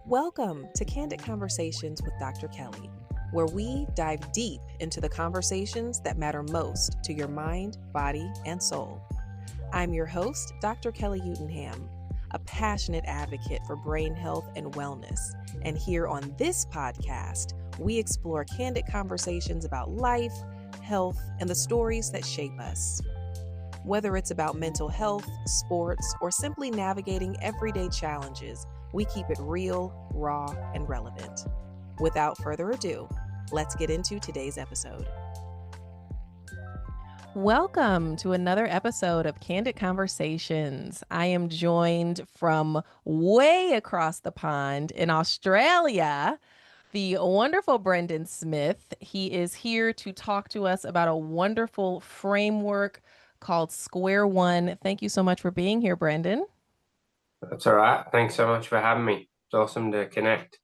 Welcome to Candid Conversations with Dr. Kelly, where we dive deep into the conversations that matter most to your mind, body, and soul. I'm your host, Dr. Kelly Utenham, a passionate advocate for brain health and wellness. And here on this podcast, we explore candid conversations about life, health, and the stories that shape us. Whether it's about mental health, sports, or simply navigating everyday challenges, we keep it real, raw, and relevant. Without further ado, let's get into today's episode. Welcome to another episode of Candid Conversations. I am joined from way across the pond in Australia, the wonderful Brendan Smith. He is here to talk to us about a wonderful framework called SQUARE1. Thank you so much for being here, Brendan. That's all right. Thanks so much for having me. It's awesome to connect.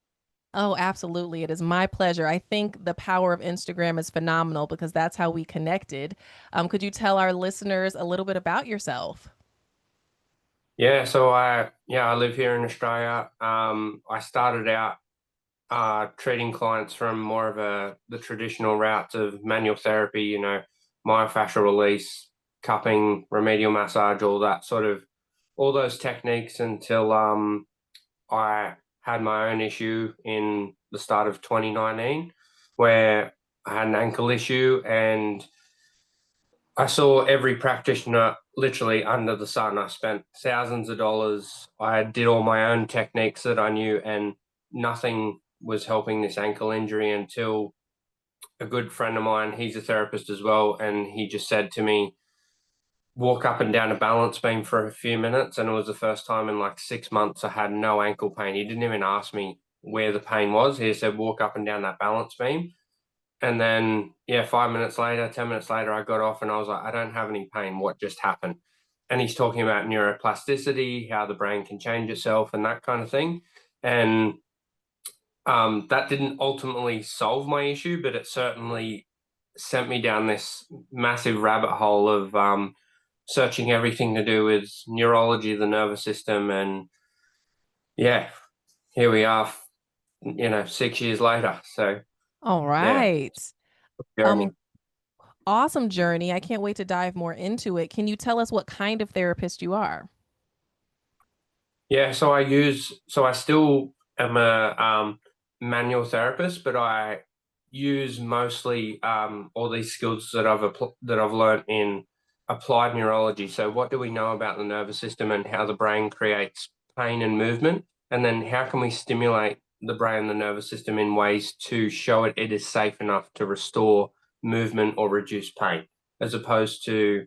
Oh, absolutely. It is my pleasure. I think the power of Instagram is phenomenal because that's how we connected. Could you tell our listeners a little bit about yourself? Yeah, so I live here in Australia. I started out treating clients from more of the traditional routes of manual therapy, myofascial release, cupping, remedial massage, all those techniques until I had my own issue in the start of 2019 where I had an ankle issue and I saw every practitioner literally under the sun. I spent thousands of dollars. I did all my own techniques that I knew and nothing was helping this ankle injury until a good friend of mine, he's a therapist as well, and he just said to me, walk up and down a balance beam for a few minutes. And it was the first time in like 6 months I had no ankle pain. He didn't even ask me where the pain was. He said, walk up and down that balance beam. And then, 5 minutes later, 10 minutes later, I got off and I was like, I don't have any pain. What just happened? And he's talking about neuroplasticity, how the brain can change itself and that kind of thing. And that didn't ultimately solve my issue, but it certainly sent me down this massive rabbit hole of searching everything to do with neurology, the nervous system, and here we are, 6 years later. So, All right. yeah, Awesome journey. I can't wait to dive more into it. Can you tell us what kind of therapist you are? Yeah, so I still am a manual therapist, but I use mostly all these skills that I've learned in applied neurology. So what do we know about the nervous system and how the brain creates pain and movement? And then how can we stimulate the brain and the nervous system in ways to show it is safe enough to restore movement or reduce pain, as opposed to,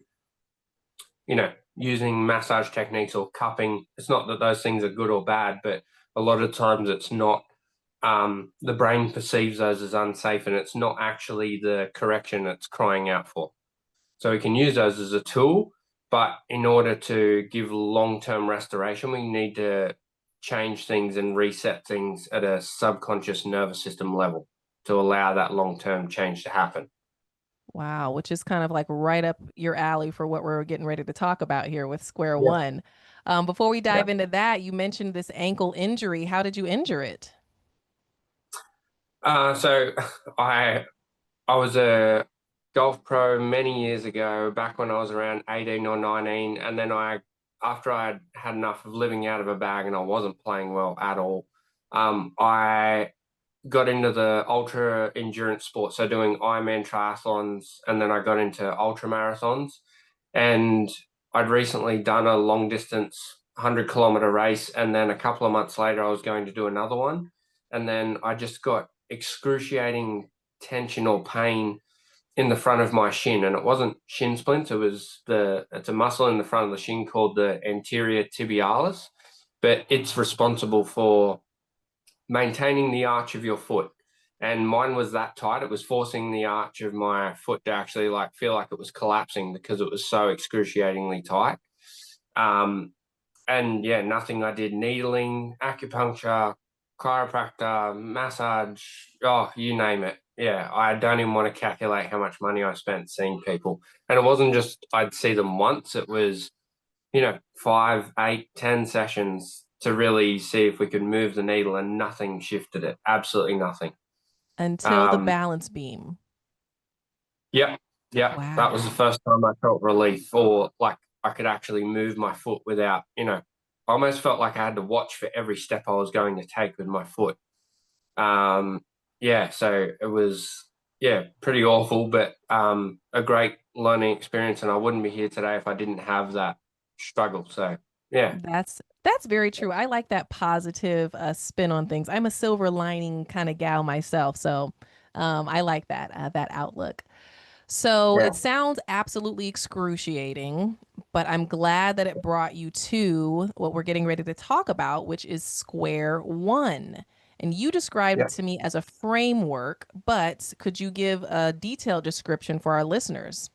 using massage techniques or cupping. It's not that those things are good or bad, but a lot of times it's not. The brain perceives those as unsafe and it's not actually the correction it's crying out for. So we can use those as a tool, but in order to give long-term restoration, we need to change things and reset things at a subconscious nervous system level to allow that long-term change to happen. Wow, which is kind of like right up your alley for what we're getting ready to talk about here with SQUARE1. Before we dive into that, you mentioned this ankle injury. How did you injure it? So I was a golf pro many years ago, back when I was around 18 or 19. And then after I had enough of living out of a bag and I wasn't playing well at all, I got into the ultra endurance sport. So doing Ironman triathlons, and then I got into ultra marathons. And I'd recently done a long distance 100-kilometer race. And then a couple of months later, I was going to do another one. And then I just got excruciating tension or pain in the front of my shin, and it wasn't shin splints. It's a muscle in the front of the shin called the anterior tibialis, but it's responsible for maintaining the arch of your foot. And mine was that tight. It was forcing the arch of my foot to actually feel like it was collapsing because it was so excruciatingly tight. And nothing I did, needling, acupuncture, chiropractor, massage, you name it. Yeah, I don't even want to calculate how much money I spent seeing people. And it wasn't just I'd see them once. It was, 5, 8, 10 sessions to really see if we could move the needle, and nothing shifted it. Absolutely nothing. Until the balance beam. Yep. Yeah, that was the Wow. first time I felt relief, or like I could actually move my foot without, I almost felt like I had to watch for every step I was going to take with my foot. Yeah, so it was, pretty awful, but a great learning experience, and I wouldn't be here today if I didn't have that struggle. So yeah. That's very true. I like that positive spin on things. I'm a silver lining kind of gal myself, so I like that outlook. So Yeah. it sounds absolutely excruciating, but I'm glad that it brought you to what we're getting ready to talk about, which is Square One. And you described it Yeah. to me as a framework, but could you give a detailed description for our listeners?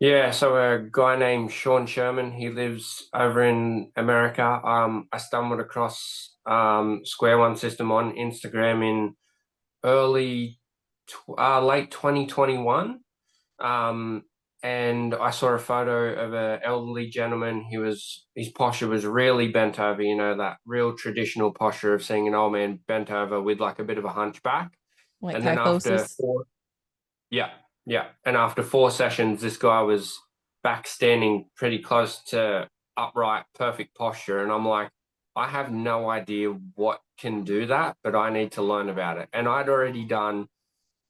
Yeah, so a guy named Sean Sherman, he lives over in America. I stumbled across Square One system on Instagram in late 2021. Um, and I saw a photo of an elderly gentleman. His posture was really bent over, that real traditional posture of seeing an old man bent over with like a bit of a hunchback. Like And then after kyphosis? four Yeah, yeah. And after 4 sessions, this guy was back standing pretty close to upright, perfect posture. And I'm like, I have no idea what can do that, but I need to learn about it. And I'd already done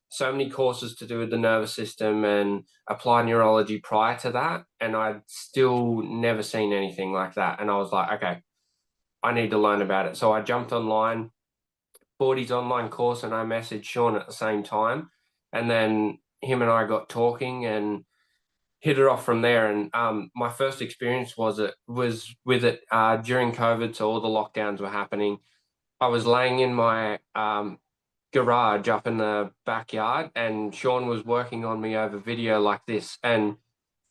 so many courses to do with the nervous system and applied neurology prior to that. And I'd still never seen anything like that. And I was like, okay, I need to learn about it. So I jumped online, bought his online course, and I messaged Sean at the same time. And then him and I got talking and hit it off from there. And my first experience was with it during COVID, so all the lockdowns were happening. I was laying in my garage up in the backyard, and Sean was working on me over video like this, and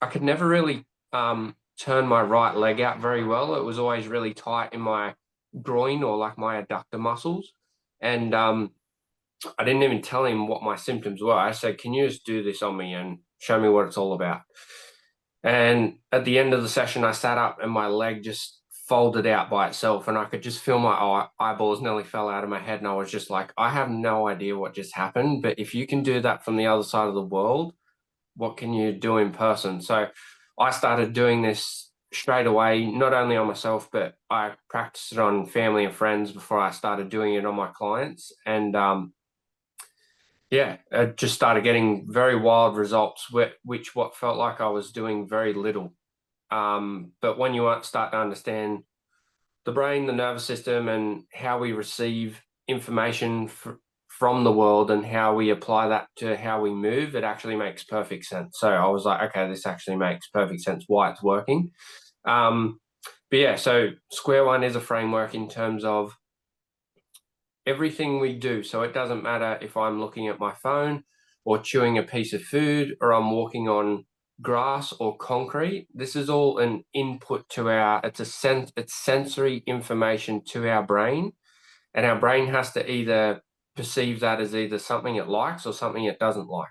I could never really turn my right leg out very well. It was always really tight in my groin or like my adductor muscles. And I didn't even tell him what my symptoms were. I said, "Can you just do this on me and show me what it's all about?" And at the end of the session, I sat up and my leg just folded out by itself, and I could just feel my eyeballs nearly fell out of my head. And I was just like, I have no idea what just happened, but if you can do that from the other side of the world, what can you do in person? So I started doing this straight away, not only on myself, but I practiced it on family and friends before I started doing it on my clients. And yeah, I just started getting very wild results, which what felt like I was doing very little. But when you start to understand the brain, the nervous system, and how we receive information from the world and how we apply that to how we move, it actually makes perfect sense. So I was like, okay, this actually makes perfect sense why it's working. But yeah, so Square One is a framework in terms of everything we do. So it doesn't matter if I'm looking at my phone or chewing a piece of food or I'm walking on grass or concrete. This is all an input to it's sensory information to our brain, and our brain has to either perceive that as either something it likes or something it doesn't like.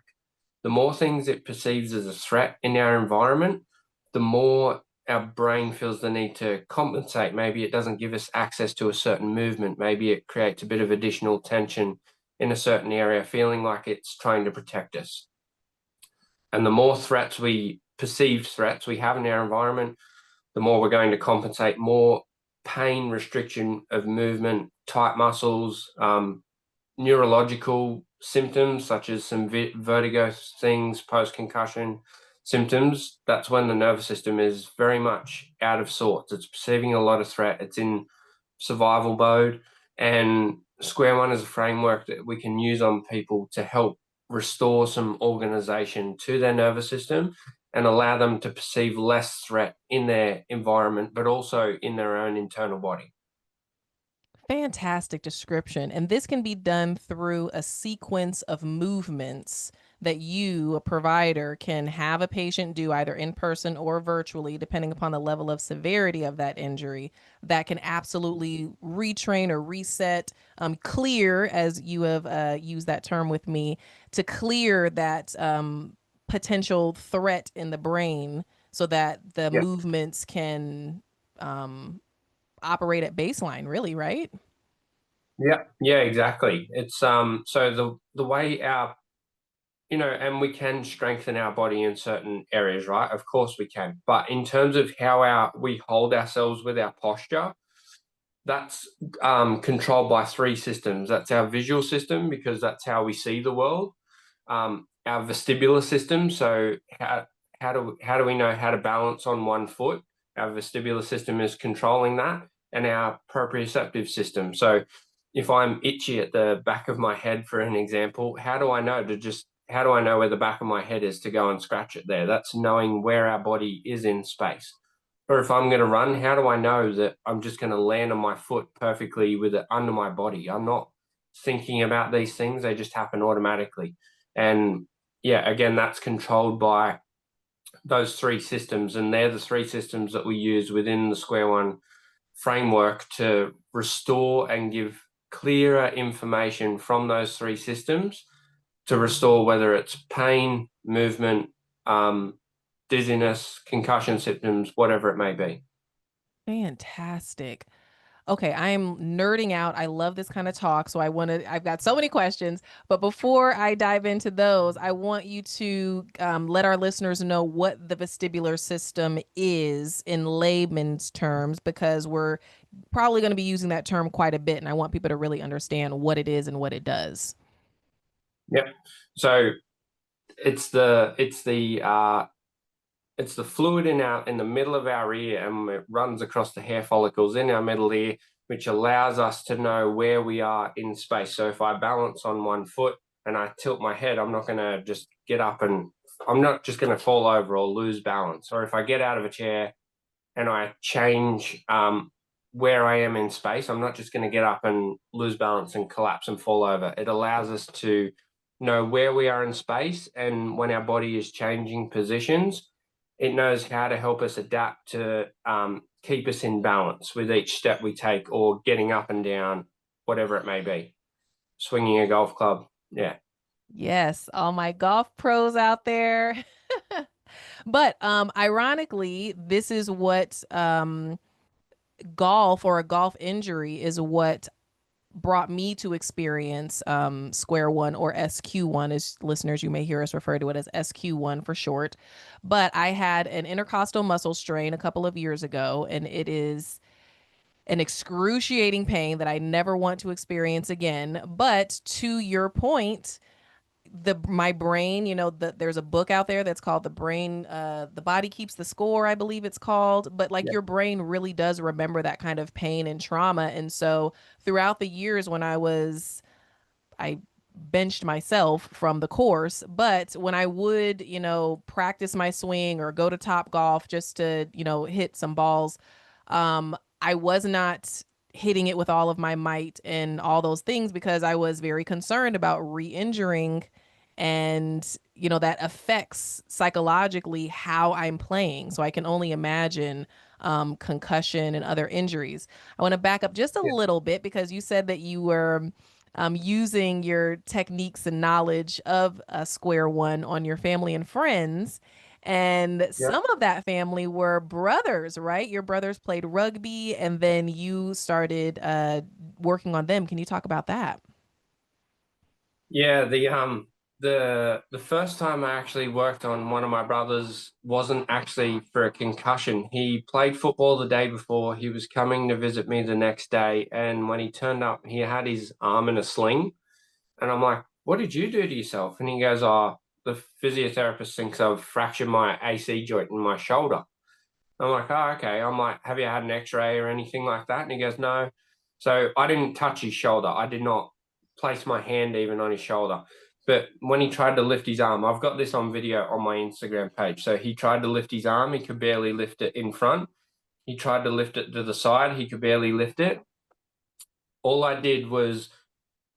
The more things it perceives as a threat in our environment, the more our brain feels the need to compensate. Maybe it doesn't give us access to a certain movement. Maybe it creates a bit of additional tension in a certain area, feeling like it's trying to protect us. And the more perceived threats we have in our environment, the more we're going to compensate, more pain, restriction of movement, tight muscles, neurological symptoms such as some vertigo things, post-concussion symptoms. That's when the nervous system is very much out of sorts. It's perceiving a lot of threat. It's in survival mode. And Square One is a framework that we can use on people to help restore some organization to their nervous system and allow them to perceive less threat in their environment, but also in their own internal body. Fantastic description. And this can be done through a sequence of movements that you, a provider, can have a patient do either in person or virtually, depending upon the level of severity of that injury, that can absolutely retrain or reset, clear, as you have used that term with me, to clear that potential threat in the brain so that the Yeah. movements can operate at baseline, really, right? Yeah, exactly. It's so the way our, and we can strengthen our body in certain areas, right? Of course we can. But in terms of how we hold ourselves with our posture, that's controlled by three systems. That's our visual system, because that's how we see the world. Our vestibular system. So how do we know how to balance on one foot? Our vestibular system is controlling that, and our proprioceptive system. So if I'm itchy at the back of my head, for an example, how do I know where the back of my head is to go and scratch it there? That's knowing where our body is in space. Or if I'm going to run, how do I know that I'm just going to land on my foot perfectly with it under my body? I'm not thinking about these things, they just happen automatically. And yeah, again, that's controlled by those three systems, and they're the three systems that we use within the SQUARE1 framework to restore and give clearer information from those three systems to restore, whether it's pain, movement, dizziness, concussion symptoms, whatever it may be. Fantastic. Okay, I'm nerding out. I love this kind of talk. So I've got so many questions. But before I dive into those, I want you to let our listeners know what the vestibular system is in layman's terms, because we're probably going to be using that term quite a bit. And I want people to really understand what it is and what it does. Yep. So it's the fluid in the middle of our ear, and it runs across the hair follicles in our middle ear, which allows us to know where we are in space. So if I balance on one foot and I tilt my head, I'm not going to just get up and I'm not just going to fall over or lose balance. Or if I get out of a chair and I change where I am in space, I'm not just going to get up and lose balance and collapse and fall over. It allows us to know where we are in space, and when our body is changing positions, it knows how to help us adapt to keep us in balance with each step we take, or getting up and down, whatever it may be. Swinging a golf club. Yeah. Yes, all my golf pros out there. But ironically, this is what golf or a golf injury is what brought me to experience SQUARE1 or SQ1, as listeners, you may hear us refer to it as SQ1 for short. But I had an intercostal muscle strain a couple of years ago, and it is an excruciating pain that I never want to experience again. But to your point, my brain, there's a book out there that's called The Body Keeps the Score, I believe it's called. But like, Yeah. your brain really does remember that kind of pain and trauma. And so throughout the years, when I benched myself from the course, but when I would, practice my swing or go to Top Golf just to, hit some balls, I was not hitting it with all of my might and all those things, because I was very concerned about re-injuring, and that affects psychologically how I'm playing. So I can only imagine concussion and other injuries. I want to back up just a Yeah. little bit, because you said that you were using your techniques and knowledge of SQUARE1 on your family and friends. And Yeah. some of that family were brothers, right? Your brothers played rugby, and then you started working on them. Can you talk about that? Yeah, the first time I actually worked on one of my brothers wasn't actually for a concussion. He played football the day before. He was coming to visit me the next day, and when he turned up, he had his arm in a sling. And I'm like, "What did you do to yourself?" And he goes, "Oh, the physiotherapist thinks I've fractured my AC joint in my shoulder." I'm like, "Oh, okay." I'm like, "Have you had an X-ray or anything like that?" And he goes, "No." So I didn't touch his shoulder. I did not place my hand even on his shoulder. But when he tried to lift his arm, I've got this on video on my Instagram page. So he tried to lift his arm. He could barely lift it in front. He tried to lift it to the side. He could barely lift it. All I did was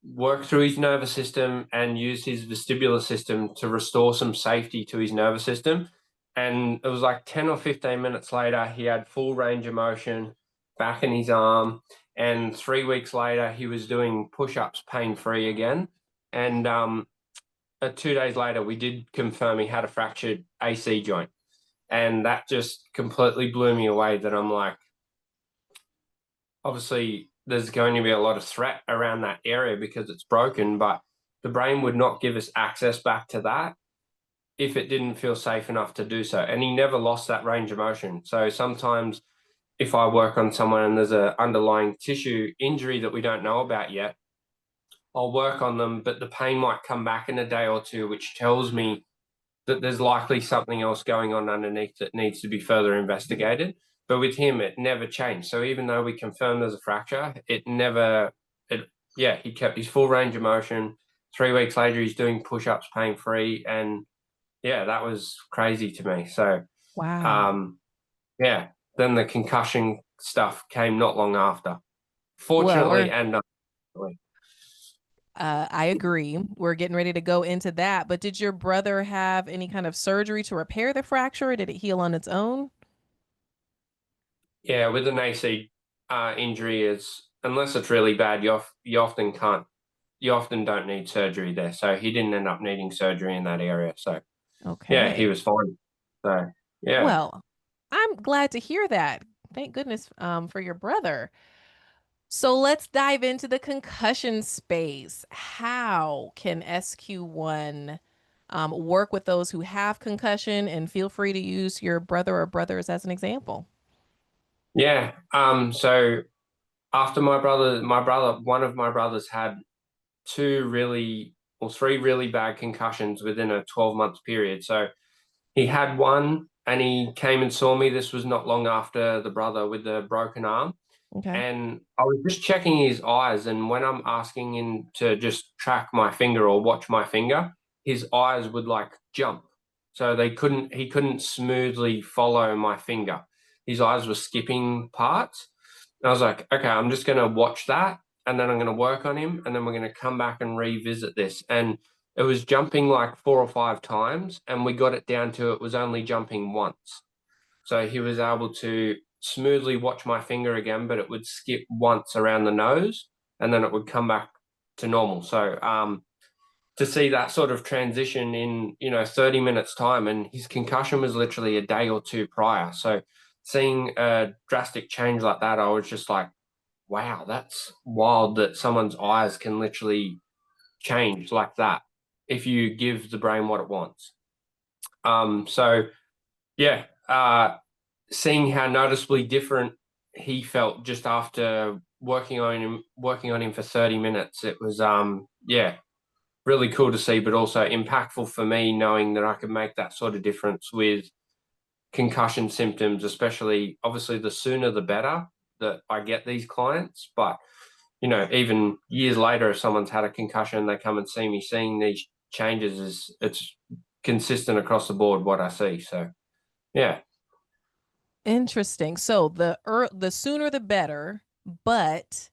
work through his nervous system and use his vestibular system to restore some safety to his nervous system. And it was like 10 or 15 minutes later, he had full range of motion back in his arm. And 3 weeks later, he was doing push ups pain free again. And 2 days later, we did confirm he had a fractured AC joint. And that just completely blew me away, that I'm like, obviously there's going to be a lot of threat around that area because it's broken, but the brain would not give us access back to that if it didn't feel safe enough to do so. And he never lost that range of motion. So sometimes if I work on someone and there's an underlying tissue injury that we don't know about yet, I'll work on them, but the pain might come back in a day or two, which tells me that there's likely something else going on underneath that needs to be further investigated. But with him, it never changed. So even though we confirmed there's a fracture, he kept his full range of motion. 3 weeks later, he's doing push-ups pain-free. And yeah, that was crazy to me. So, Wow. then the concussion stuff came not long after, Well, fortunately and unfortunately. I agree. We're getting ready to go into that. But did your brother have any kind of surgery to repair the fracture? Or did it heal on its own? Yeah, with an AC injury, unless it's really bad, you often don't need surgery there. So he didn't end up needing surgery in that area. So yeah, he Okay. was fine. So yeah. Well, I'm glad to hear that. Thank goodness for your brother. So let's dive into the concussion space. How can SQ1 work with those who have concussion? And feel free to use your brother or brothers as an example. Yeah. So after one of my brothers had three really bad concussions within a 12-month period. So he had one and he came and saw me. This was not long after the brother with the broken arm. Okay. And I was just checking his eyes. And when I'm asking him to just track my finger or watch my finger, his eyes would like jump. So he couldn't smoothly follow my finger. His eyes were skipping parts. And I was like, okay, I'm just going to watch that and then I'm going to work on him and then we're going to come back and revisit this. And it was jumping like 4 or 5 times and we got it down to it was only jumping once. So he was able to smoothly watch my finger again, but it would skip once around the nose and then it would come back to normal. So to see that sort of transition in 30 minutes time, and his concussion was literally a day or two prior. So seeing a drastic change like that, I was just like, wow, that's wild that someone's eyes can literally change like that if you give the brain what it wants. So yeah, seeing how noticeably different he felt just after working on him for 30 minutes, it was really cool to see, but also impactful for me knowing that I could make that sort of difference with concussion symptoms, especially obviously the sooner the better that I get these clients. But even years later, if someone's had a concussion, they come and see me, seeing these changes it's consistent across the board what I see. So yeah. Interesting. So the sooner the better, but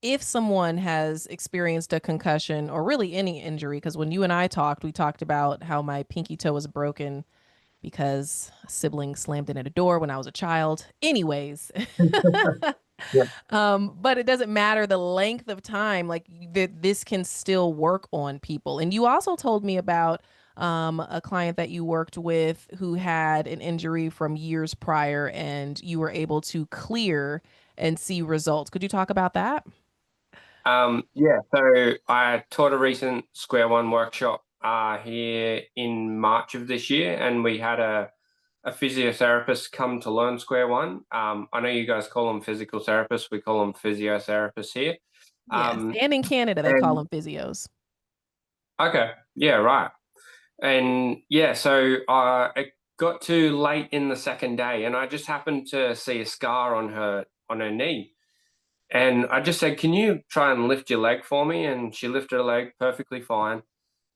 if someone has experienced a concussion or really any injury, because when you and I talked, we talked about how my pinky toe was broken because a sibling slammed it at a door when I was a child. Anyways, Yeah. but it doesn't matter the length of time, like this can still work on people. And you also told me about a client that you worked with who had an injury from years prior and you were able to clear and see results. Could you talk about that? So I taught a recent SQUARE1 workshop here in March of this year, and we had a physiotherapist come to learn SQUARE1. I know you guys call them physical therapists. We call them physiotherapists here. Yes. And in Canada, they call And them physios. okay, yeah, right. And yeah, so it got to late in the second day, and I just happened to see a scar on her knee. And I just said, "Can you try and lift your leg for me?" And she lifted her leg perfectly fine.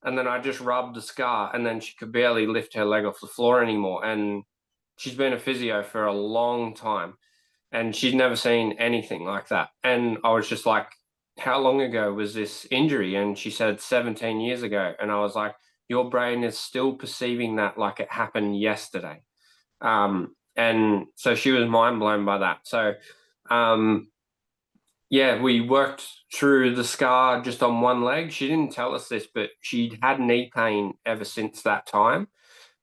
And then I just rubbed the scar, and then she could barely lift her leg off the floor anymore. And she's been a physio for a long time, and she's never seen anything like that. And I was just like, "How long ago was this injury?" And she said 17 years ago. And I was like, "Your brain is still perceiving that like it happened yesterday." And so she was mind blown by that. So um, yeah, we worked through the scar just on one leg. She didn't tell us this, but she'd had knee pain ever since that time.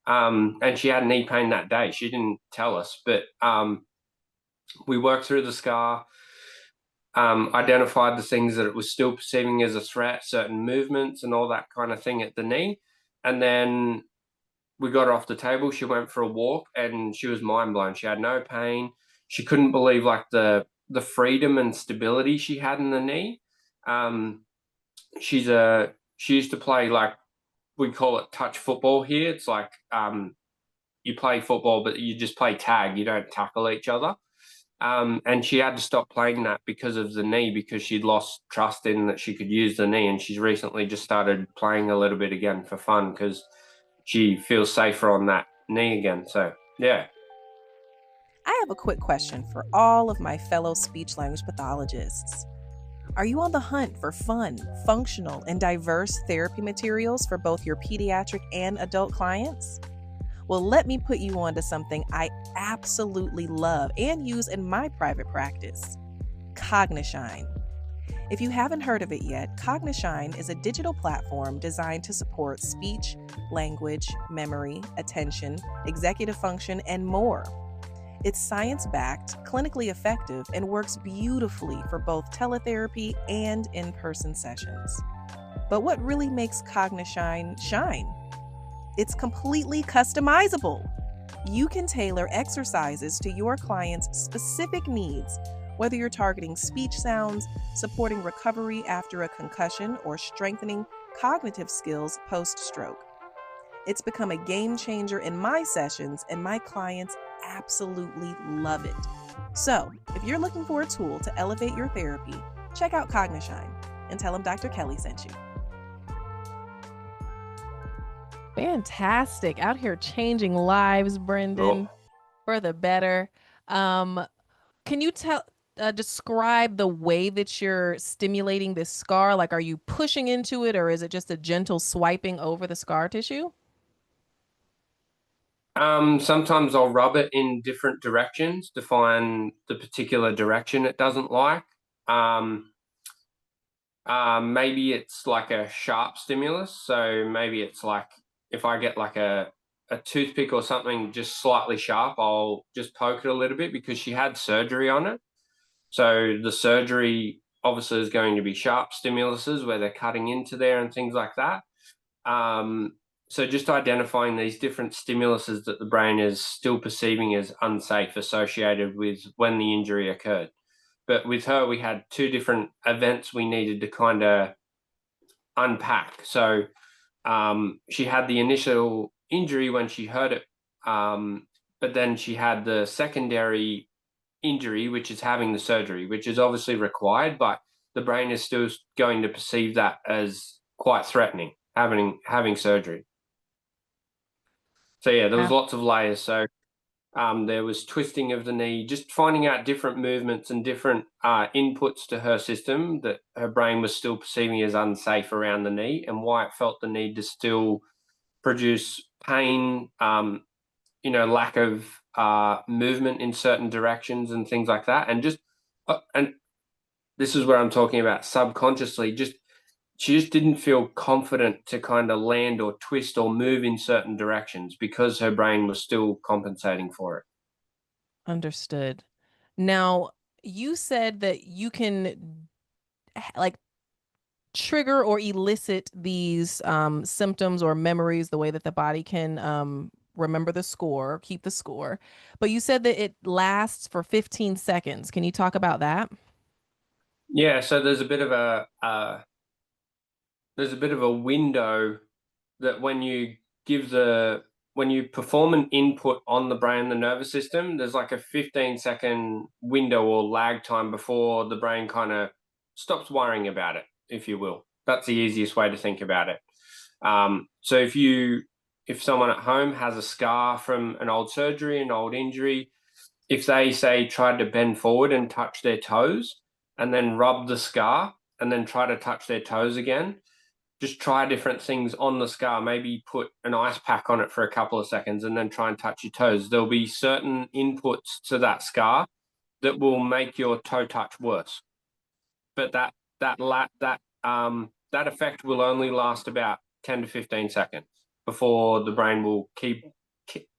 And she had knee pain that day. She didn't tell us, but we worked through the scar. identified the things that it was still perceiving as a threat, certain movements and all that kind of thing at the knee. And then we got her off the table. She went for a walk and she was mind blown. She had no pain. She couldn't believe like the freedom and stability she had in the knee. She used to play, like, we call it touch football here. It's like you play football, but you just play tag. You don't tackle each other. And she had to stop playing that because of the knee, because she'd lost trust in that she could use the knee. And she's recently just started playing a little bit again for fun because she feels safer on that knee again. So, yeah. I have a quick question for all of my fellow speech language pathologists. Are you on the hunt for fun, functional, and diverse therapy materials for both your pediatric and adult clients? Well, let me put you on to something I absolutely love and use in my private practice: Cognishine. If you haven't heard of it yet, Cognishine is a digital platform designed to support speech, language, memory, attention, executive function, and more. It's science-backed, clinically effective, and works beautifully for both teletherapy and in-person sessions. But what really makes Cognishine shine? It's completely customizable. You can tailor exercises to your client's specific needs, whether you're targeting speech sounds, supporting recovery after a concussion, or strengthening cognitive skills post-stroke. It's become a game changer in my sessions, and my clients absolutely love it. So, if you're looking for a tool to elevate your therapy, check out Cognishine and tell them Dr. Kelly sent you. Fantastic. Out here changing lives, Brendan, for the better. Can you describe the way that you're stimulating this scar? Like, are you pushing into it, or is it just a gentle swiping over the scar tissue? Sometimes I'll rub it in different directions to find the particular direction it doesn't like. Maybe it's like a sharp stimulus. So maybe it's like if I get like a toothpick or something just slightly sharp, I'll just poke it a little bit, because she had surgery on it. So the surgery obviously is going to be sharp stimuluses where they're cutting into there and things like that. So just identifying these different stimuluses that the brain is still perceiving as unsafe associated with when the injury occurred. But with her, we had two different events we needed to kind of unpack. So she had the initial injury when she heard it, but then she had the secondary injury, which is having the surgery, which is obviously required, but the brain is still going to perceive that as quite threatening, having surgery. So yeah, there was lots of layers. So there was twisting of the knee, just finding out different movements and different inputs to her system that her brain was still perceiving as unsafe around the knee, and why it felt the need to still produce pain, lack of movement in certain directions and things like that. And just, and this is where I'm talking about subconsciously, she just didn't feel confident to kind of land or twist or move in certain directions because her brain was still compensating for it. Understood. Now, you said that you can like trigger or elicit these symptoms or memories the way that the body can remember the score, keep the score. But you said that it lasts for 15 seconds. Can you talk about that? Yeah, so there's a bit of a window that when you perform an input on the brain, the nervous system, there's like a 15-second window or lag time before the brain kind of stops worrying about it, if you will. That's the easiest way to think about it. So if someone at home has a scar from an old surgery, an old injury, if they say tried to bend forward and touch their toes and then rub the scar and then try to touch their toes again, just try different things on the scar. Maybe put an ice pack on it for a couple of seconds and then try and touch your toes. There'll be certain inputs to that scar that will make your toe touch worse. But that effect will only last about 10 to 15 seconds before the brain will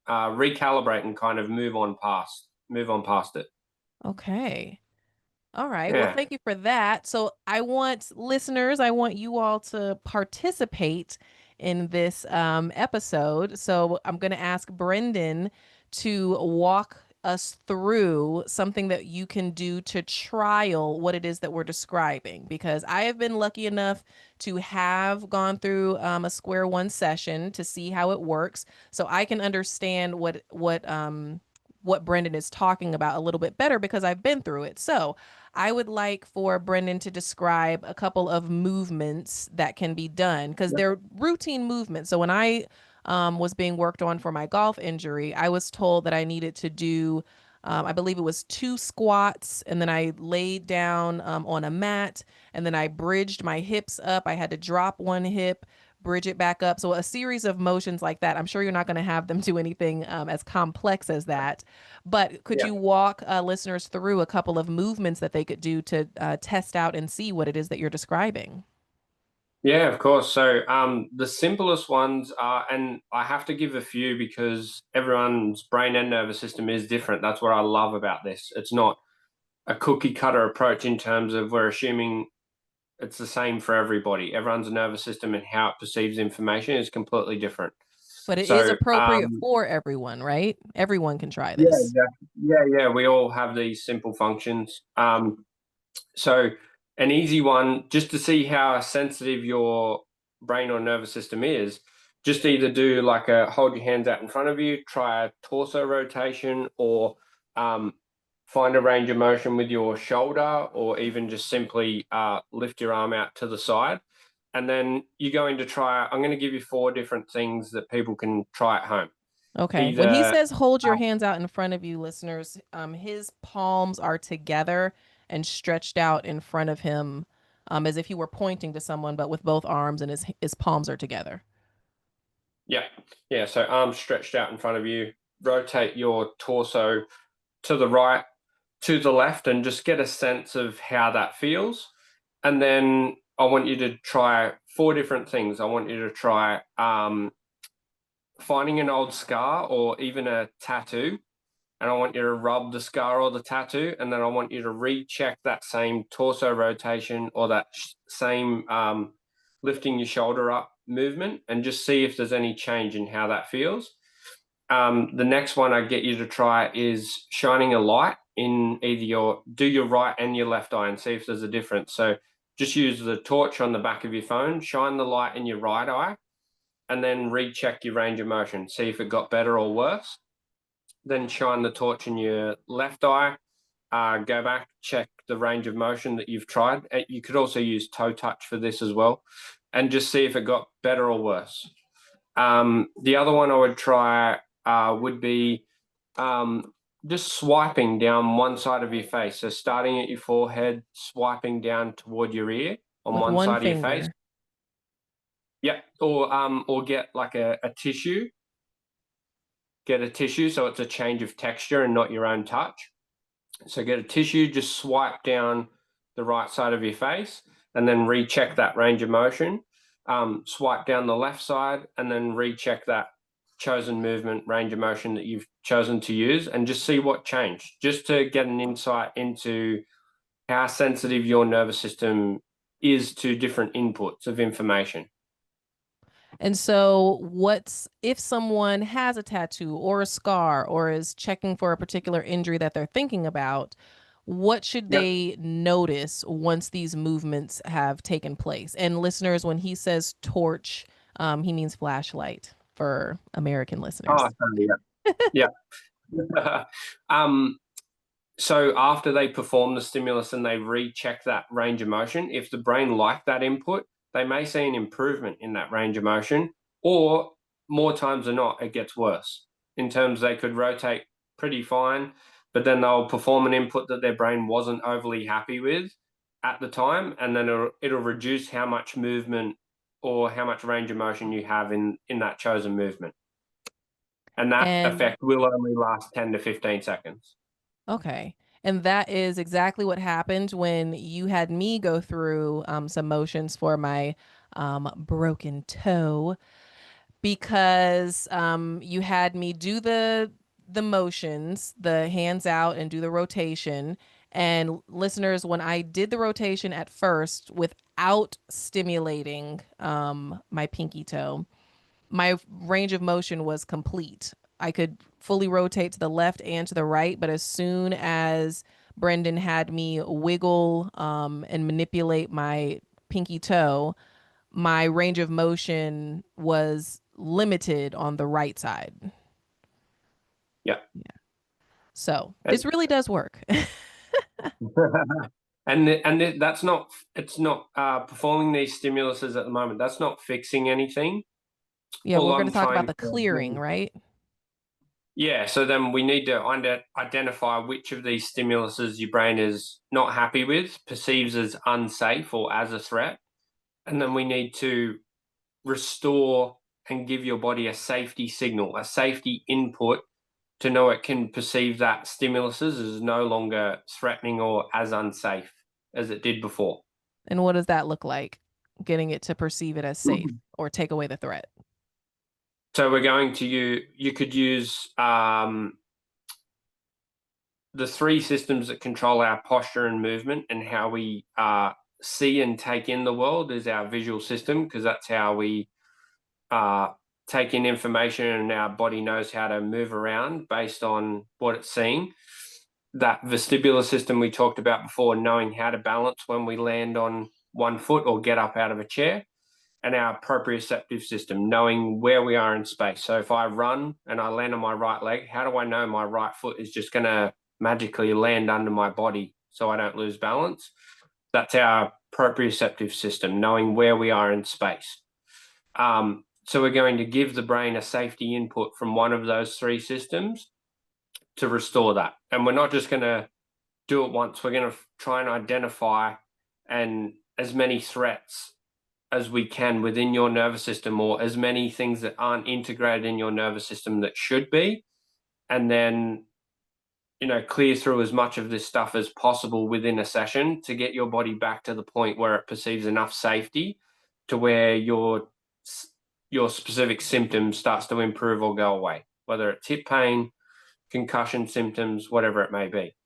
recalibrate and kind of move on past it. Okay. All right. Well, Yeah. thank you for that. So I want listeners, I want you all to participate in this episode. So I'm going to ask Brendan to walk us through something that you can do to trial what it is that we're describing, because I have been lucky enough to have gone through a SQUARE1 session to see how it works, so I can understand what Brendan is talking about a little bit better because I've been through it. So I would like for Brendan to describe a couple of movements that can be done, because they're routine movements. So when I was being worked on for my golf injury, I was told that I needed to do, I believe it was 2 squats, and then I laid down on a mat, and then I bridged my hips up. I had to drop one hip, bridge it back up. So a series of motions like that. I'm sure you're not going to have them do anything as complex as that, but could Yeah. you walk listeners through a couple of movements that they could do to test out and see what it is that you're describing? Yeah, of course. So the simplest ones are, and I have to give a few because everyone's brain and nervous system is different. That's what I love about this. It's not a cookie cutter approach in terms of we're assuming it's the same for everybody. Everyone's nervous system and how it perceives information is completely different. But it is So appropriate for everyone, right? Everyone can try yeah, this. yeah. We all have these simple functions. So an easy one, just to see how sensitive your brain or nervous system is, just either do like a hold your hands out in front of you, try a torso rotation, or find a range of motion with your shoulder, or even just simply lift your arm out to the side. And then you're going to try, I'm going to give you 4 different things that people can try at home. Okay. When he Either, says hold your hands out in front of you, listeners, his palms are together and stretched out in front of him, as if he were pointing to someone, but with both arms, and his palms are together. yeah. So arms stretched out in front of you, rotate your torso to the right, to the left, and just get a sense of how that feels. And then I want you to try 4 different things. I want you to try finding an old scar or even a tattoo, and I want you to rub the scar or the tattoo, and then I want you to recheck that same torso rotation or that same lifting your shoulder up movement, and just see if there's any change in how that feels. The next one I get you to try is shining a light in either your right and your left eye and see if there's a difference. So just use the torch on the back of your phone, shine the light in your right eye, and then recheck your range of motion, see if it got better or worse. Then shine the torch in your left eye, go back, check the range of motion that you've tried. You could also use toe touch for this as well, and just see if it got better or worse. The other one I would try would be just swiping down one side of your face. So starting at your forehead, swiping down toward your ear on With one one side of your face. finger. Yep. Or get like a tissue. Get a tissue so it's a change of texture and not your own touch. So get a tissue, just swipe down the right side of your face, and then recheck that range of motion. Swipe down the left side, and then recheck that chosen movement range of motion that you've chosen to use, and just see what changed, just to get an insight into how sensitive your nervous system is to different inputs of information. And so, if someone has a tattoo or a scar or is checking for a particular injury that they're thinking about, what should Yep. they notice once these movements have taken place? And listeners, when he says torch, he means flashlight for American listeners. Oh, yeah. Yeah. So after they perform the stimulus and they recheck that range of motion, if the brain liked that input, they may see an improvement in that range of motion, or more times than not, it gets worse. In terms, they could rotate pretty fine, but then they'll perform an input that their brain wasn't overly happy with at the time, and then it'll reduce how much movement or how much range of motion you have in that chosen movement. And that And effect will only last 10 to 15 seconds. okay. And that is exactly what happened when you had me go through some motions for my broken toe, because you had me do the motions, the hands out, and do the rotation. And listeners, when I did the rotation at first without stimulating my pinky toe, my range of motion was complete. I could fully rotate to the left and to the right, but as soon as Brendan had me wiggle and manipulate my pinky toe, my range of motion was limited on the right side. Yeah. So this really does work. and that's not, it's not performing these stimuluses at the moment. That's not fixing anything. Yeah, All we're going I'm to talk about trying the to clearing, do- right? Yeah, so then we need to identify which of these stimuluses your brain is not happy with, perceives as unsafe or as a threat. And then we need to restore and give your body a safety signal, a safety input to know it can perceive that stimuluses as no longer threatening or as unsafe as it did before. And what does that look like? Getting it to perceive it as safe or take away the threat. So we're going to you could use the three systems that control our posture and movement and how we see and take in the world is our visual system, because that's how we take in information and our body knows how to move around based on what it's seeing. That vestibular system we talked about before, knowing how to balance when we land on one foot or get up out of a chair. And our proprioceptive system, knowing where we are in space. So if I run and I land on my right leg, how do I know my right foot is just going to magically land under my body so I don't lose balance? That's our proprioceptive system, knowing where we are in space. So we're going to give the brain a safety input from one of those three systems to restore that. And we're not just going to do it once. We're going to try and identify as many threats as we can within your nervous system, or as many things that aren't integrated in your nervous system that should be, and then clear through as much of this stuff as possible within a session to get your body back to the point where it perceives enough safety to where your specific symptoms starts to improve or go away, whether it's hip pain, concussion symptoms, whatever it may be.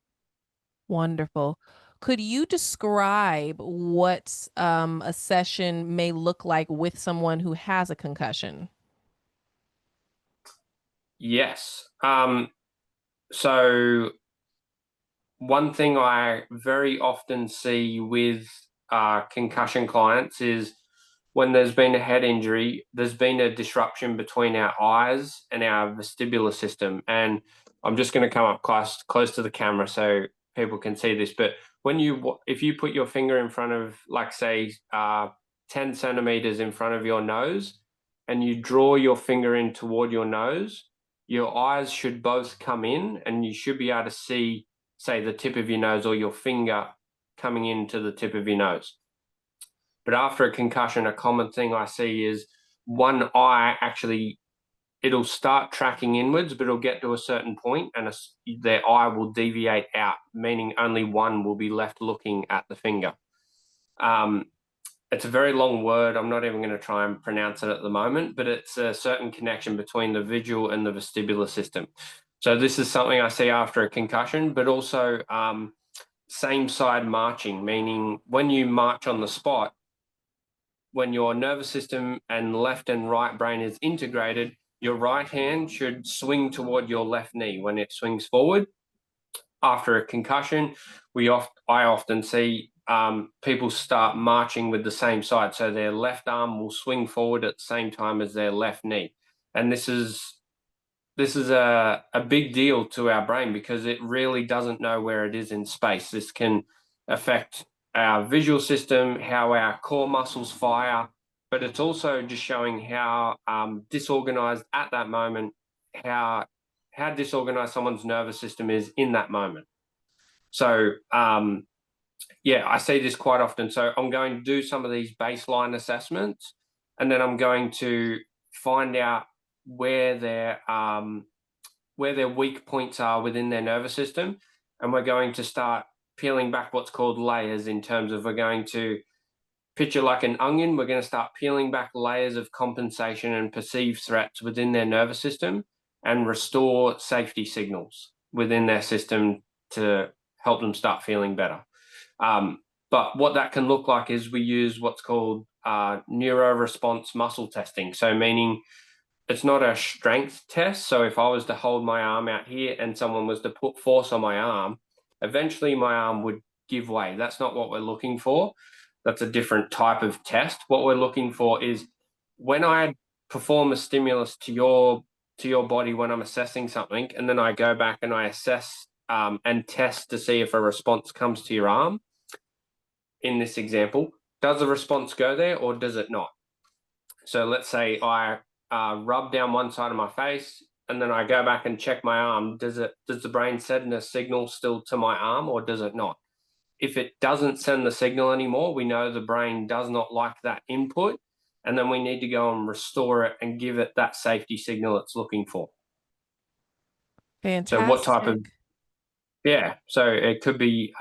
Wonderful. Could you describe what a session may look like with someone who has a concussion? Yes. So one thing I very often see with concussion clients is when there's been a head injury, there's been a disruption between our eyes and our vestibular system. And I'm just going to come up close to the camera so people can see this. But if you put your finger in front of, like, say, 10 centimeters in front of your nose, and you draw your finger in toward your nose, your eyes should both come in, and you should be able to see, say, the tip of your nose or your finger coming into the tip of your nose. But after a concussion, a common thing I see is one eye actually, it'll start tracking inwards, but it'll get to a certain point and their eye will deviate out, meaning only one will be left looking at the finger. It's a very long word. I'm not even going to try and pronounce it at the moment, but it's a certain connection between the visual and the vestibular system. So this is something I see after a concussion, but also same side marching, meaning when you march on the spot, when your nervous system and left and right brain is integrated, your right hand should swing toward your left knee when it swings forward. After a concussion, I often see people start marching with the same side. So their left arm will swing forward at the same time as their left knee. And this is a big deal to our brain because it really doesn't know where it is in space. This can affect our visual system, how our core muscles fire, but it's also just showing how disorganized at that moment, how disorganized someone's nervous system is in that moment. So yeah, I see this quite often. So I'm going to do some of these baseline assessments, and then I'm going to find out where their weak points are within their nervous system, and we're going to start peeling back what's called layers, in terms of, we're going to picture like an onion. We're going to start peeling back layers of compensation and perceived threats within their nervous system and restore safety signals within their system to help them start feeling better. But what that can look like is we use what's called neuro-response muscle testing. So meaning it's not a strength test. So if I was to hold my arm out here and someone was to put force on my arm, eventually my arm would give way. That's not what we're looking for. That's a different type of test. What we're looking for is when I perform a stimulus to your body when I'm assessing something, and then I go back and I assess and test to see if a response comes to your arm. In this example, does the response go there or does it not? So let's say I rub down one side of my face and then I go back and check my arm. Does the brain send a signal still to my arm or does it not? If it doesn't send the signal anymore, we know the brain does not like that input, and then we need to go and restore it and give it that safety signal it's looking for. Fantastic. So what type of, so it could be,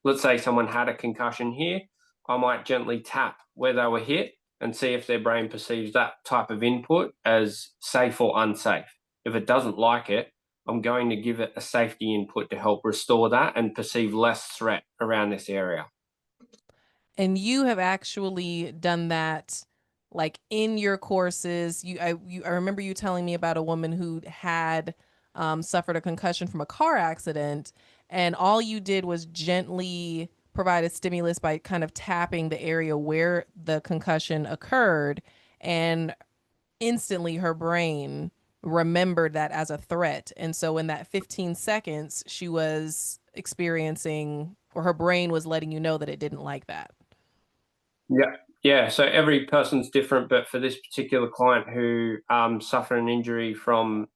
let's say someone had a concussion here, I might gently tap where they were hit and see if their brain perceives that type of input as safe or unsafe. If it doesn't like it, I'm going to give it a safety input to help restore that and perceive less threat around this area. And you have actually done that like in your courses. I remember you telling me about a woman who had suffered a concussion from a car accident, and all you did was gently provide a stimulus by kind of tapping the area where the concussion occurred, and instantly her brain remembered that as a threat. And so in that 15 seconds, she was experiencing, or her brain was letting you know that it didn't like that. Yeah. So every person's different, but for this particular client who suffered an injury from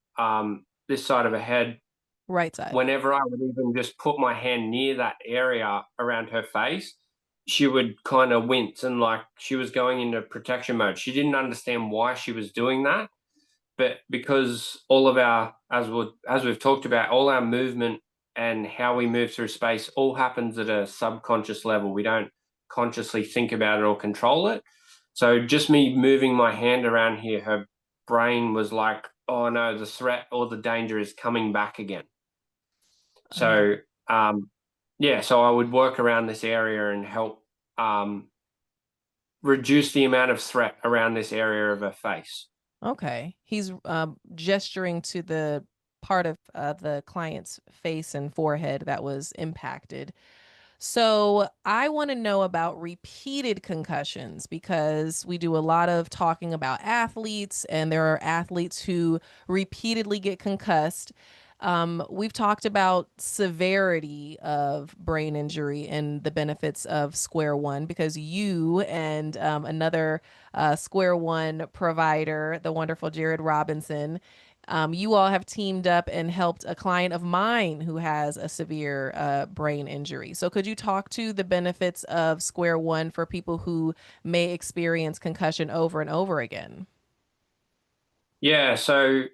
this side of her head, right side, whenever I would even just put my hand near that area around her face, she would kind of wince and like she was going into protection mode. She didn't understand why she was doing that, but because all of our, as we've talked about, all our movement and how we move through space all happens at a subconscious level. We don't consciously think about it or control it. So just me moving my hand around here, her brain was like, oh no, the threat or the danger is coming back again. So so I would work around this area and help reduce the amount of threat around this area of her face. Okay. He's gesturing to the part of the client's face and forehead that was impacted. So I want to know about repeated concussions, because we do a lot of talking about athletes, and there are athletes who repeatedly get concussed. We've talked about severity of brain injury and the benefits of SQUARE1, because you and another SQUARE1 provider, the wonderful Jared Robinson, you all have teamed up and helped a client of mine who has a severe brain injury. So could you talk to the benefits of SQUARE1 for people who may experience concussion over and over again? Yeah, so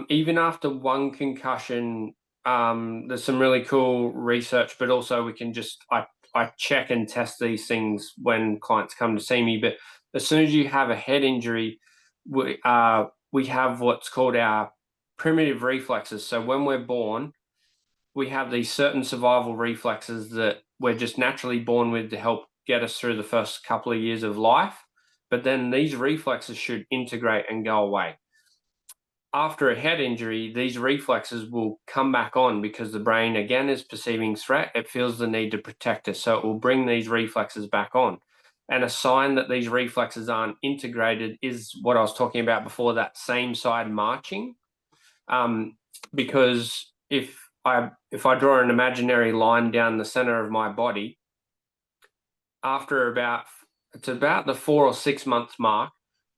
even after one concussion, there's some really cool research, but also we can just, I check and test these things when clients come to see me. But as soon as you have a head injury, we have what's called our primitive reflexes. So when we're born, we have these certain survival reflexes that we're just naturally born with to help get us through the first couple of years of life. But then these reflexes should integrate and go away. After a head injury, these reflexes will come back on because the brain, again, is perceiving threat. It feels the need to protect us. So it will bring these reflexes back on. And a sign that these reflexes aren't integrated is what I was talking about before, that same side marching. Because if I draw an imaginary line down the center of my body, after about the 4 or 6 month mark,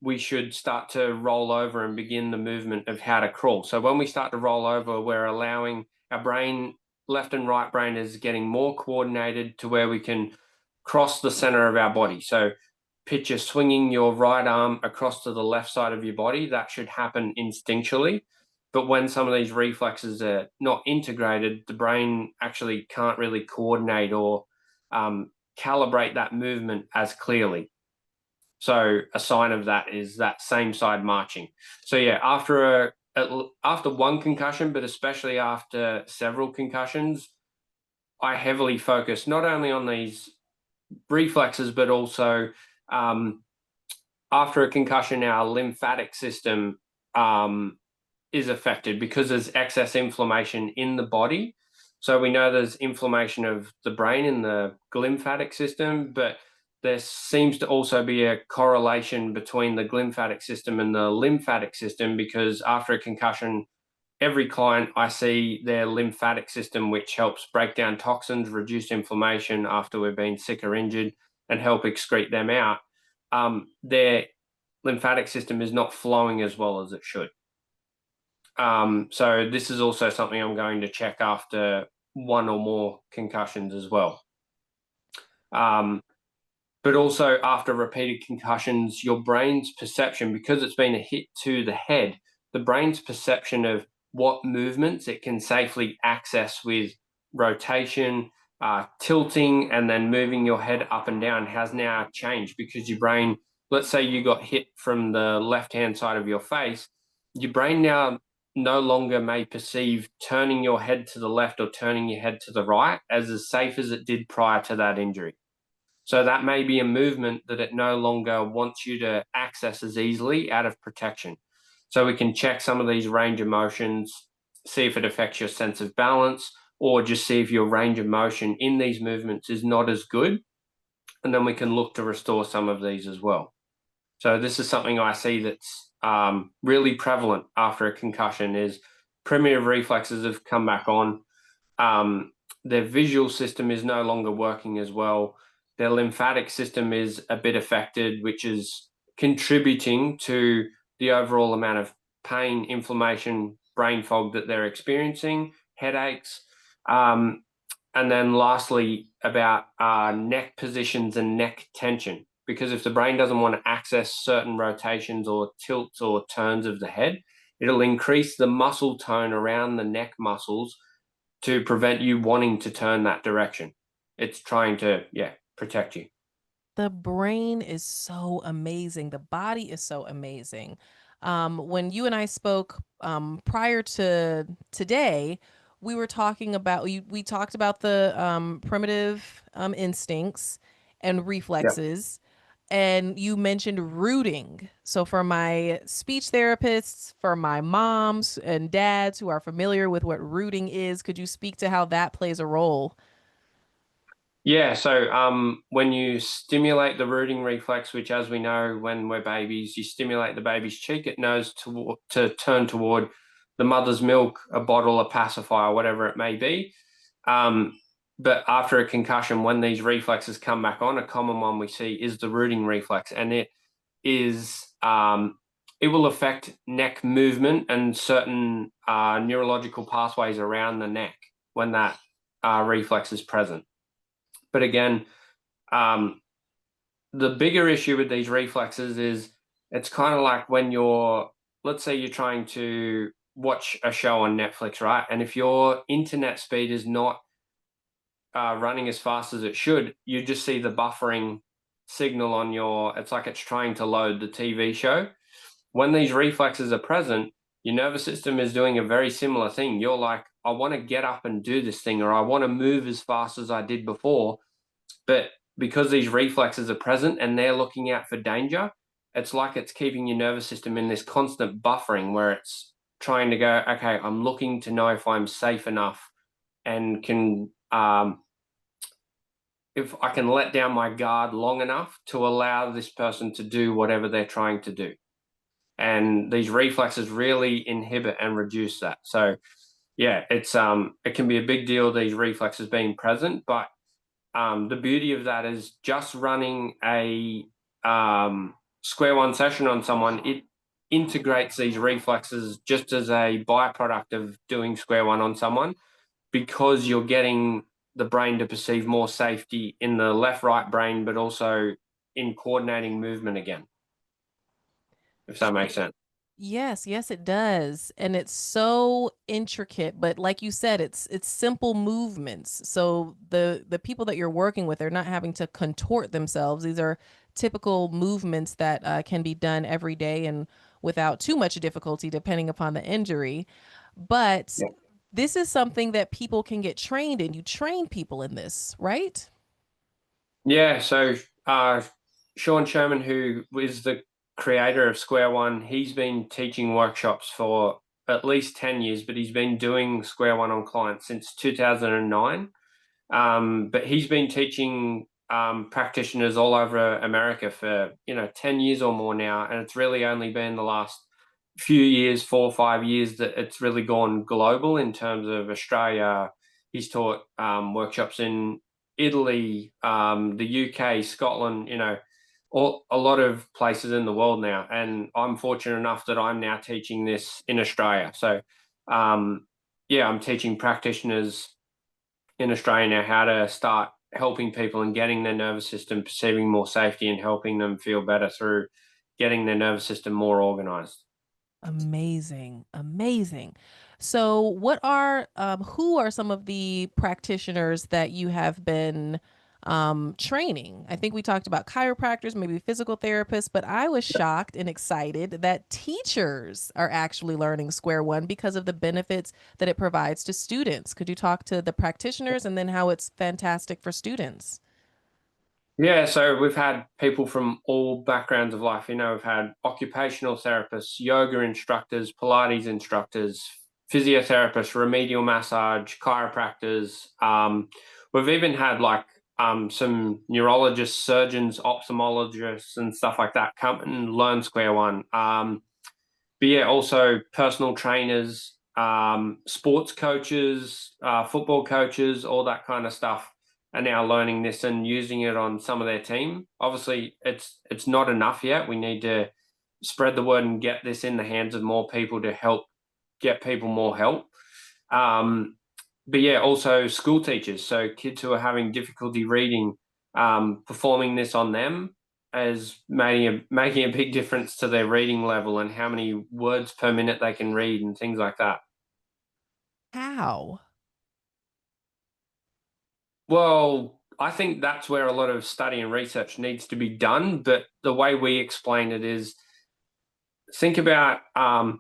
we should start to roll over and begin the movement of how to crawl. So when we start to roll over, we're allowing our brain, left and right brain, is getting more coordinated to where we can cross the center of our body. So picture swinging your right arm across to the left side of your body. That should happen instinctually. But when some of these reflexes are not integrated, the brain actually can't really coordinate or calibrate that movement as clearly. So a sign of that is that same side marching. So yeah, after one concussion, but especially after several concussions, I heavily focus not only on these reflexes, but also after a concussion, our lymphatic system is affected because there's excess inflammation in the body. So we know there's inflammation of the brain in the glymphatic system, but there seems to also be a correlation between the glymphatic system and the lymphatic system, because after a concussion, every client I see, their lymphatic system, which helps break down toxins, reduce inflammation after we've been sick or injured, and help excrete them out, their lymphatic system is not flowing as well as it should. So this is also something I'm going to check after one or more concussions as well. But also after repeated concussions, your brain's perception, because it's been a hit to the head, the brain's perception of what movements it can safely access with rotation, tilting, and then moving your head up and down has now changed, because your brain, let's say you got hit from the left-hand side of your face, your brain now no longer may perceive turning your head to the left or turning your head to the right as safe as it did prior to that injury. So that may be a movement that it no longer wants you to access as easily out of protection. So we can check some of these range of motions, see if it affects your sense of balance, or just see if your range of motion in these movements is not as good. And then we can look to restore some of these as well. So this is something I see that's really prevalent after a concussion, is primitive reflexes have come back on. Their visual system is no longer working as well. Their lymphatic system is a bit affected, which is contributing to the overall amount of pain, inflammation, brain fog that they're experiencing, headaches. And then lastly, about neck positions and neck tension. Because if the brain doesn't want to access certain rotations or tilts or turns of the head, it'll increase the muscle tone around the neck muscles to prevent you wanting to turn that direction. It's trying to, protect you. The brain is so amazing. The body is so amazing. When you and I spoke prior to today, we were talking about, we talked about the primitive instincts and reflexes. And you mentioned rooting. So for my speech therapists, for my moms and dads who are familiar with what rooting is, could you speak to how that plays a role? Yeah, so when you stimulate the rooting reflex, which, as we know, when we're babies, you stimulate the baby's cheek, it knows to turn toward the mother's milk, a bottle, a pacifier, whatever it may be. But after a concussion, when these reflexes come back on, a common one we see is the rooting reflex, and it is it will affect neck movement and certain neurological pathways around the neck when that reflex is present. But again, the bigger issue with these reflexes is it's kind of like when let's say you're trying to watch a show on Netflix, right? And if your internet speed is not running as fast as it should, you just see the buffering signal on it's like it's trying to load the TV show. When these reflexes are present, your nervous system is doing a very similar thing. You're like, I want to get up and do this thing, or I want to move as fast as I did before. But because these reflexes are present and they're looking out for danger, it's like it's keeping your nervous system in this constant buffering where it's trying to go, okay, I'm looking to know if I'm safe enough and can, if I can let down my guard long enough to allow this person to do whatever they're trying to do. And these reflexes really inhibit and reduce that. So yeah, it can be a big deal, these reflexes being present, but the beauty of that is just running a SQUARE1 session on someone, it integrates these reflexes just as a byproduct of doing SQUARE1 on someone, because you're getting the brain to perceive more safety in the left-right brain, but also in coordinating movement again, if that makes sense. Yes, yes, it does. And it's so intricate, but like you said, it's simple movements. So the people that you're working with are not having to contort themselves. These are typical movements that can be done every day and without too much difficulty, depending upon the injury. But Yeah. this is something that people can get trained in. You train people in this, right? Yeah, so Sean Sherman, who is the creator of SQUARE1, he's been teaching workshops for at least 10 years, but he's been doing SQUARE1 on clients since 2009. But he's been teaching practitioners all over America for 10 years or more now, and it's really only been the last few years, 4 or 5 years, that it's really gone global in terms of Australia. He's taught workshops in Italy, the UK, Scotland, a lot of places in the world now. And I'm fortunate enough that I'm now teaching this in Australia. So, I'm teaching practitioners in Australia now how to start helping people and getting their nervous system perceiving more safety and helping them feel better through getting their nervous system more organized. Amazing, amazing. So, who are some of the practitioners that you have been training? I think we talked about chiropractors, maybe physical therapists, but I was shocked and excited that teachers are actually learning SQUARE1 because of the benefits that it provides to students. Could you talk to the practitioners and then how it's fantastic for students? Yeah, so we've had people from all backgrounds of life. We've had occupational therapists, yoga instructors, Pilates instructors, physiotherapists, remedial massage, chiropractors. We've even had some neurologists, surgeons, ophthalmologists, and stuff like that come and learn SQUARE1. But yeah, also personal trainers, sports coaches, football coaches, all that kind of stuff are now learning this and using it on some of their team. Obviously, it's not enough yet. We need to spread the word and get this in the hands of more people to help get people more help. But yeah, also school teachers. So kids who are having difficulty reading, performing this on them as making a big difference to their reading level and how many words per minute they can read and things like that. How? Well, I think that's where a lot of study and research needs to be done. But the way we explain it is, think about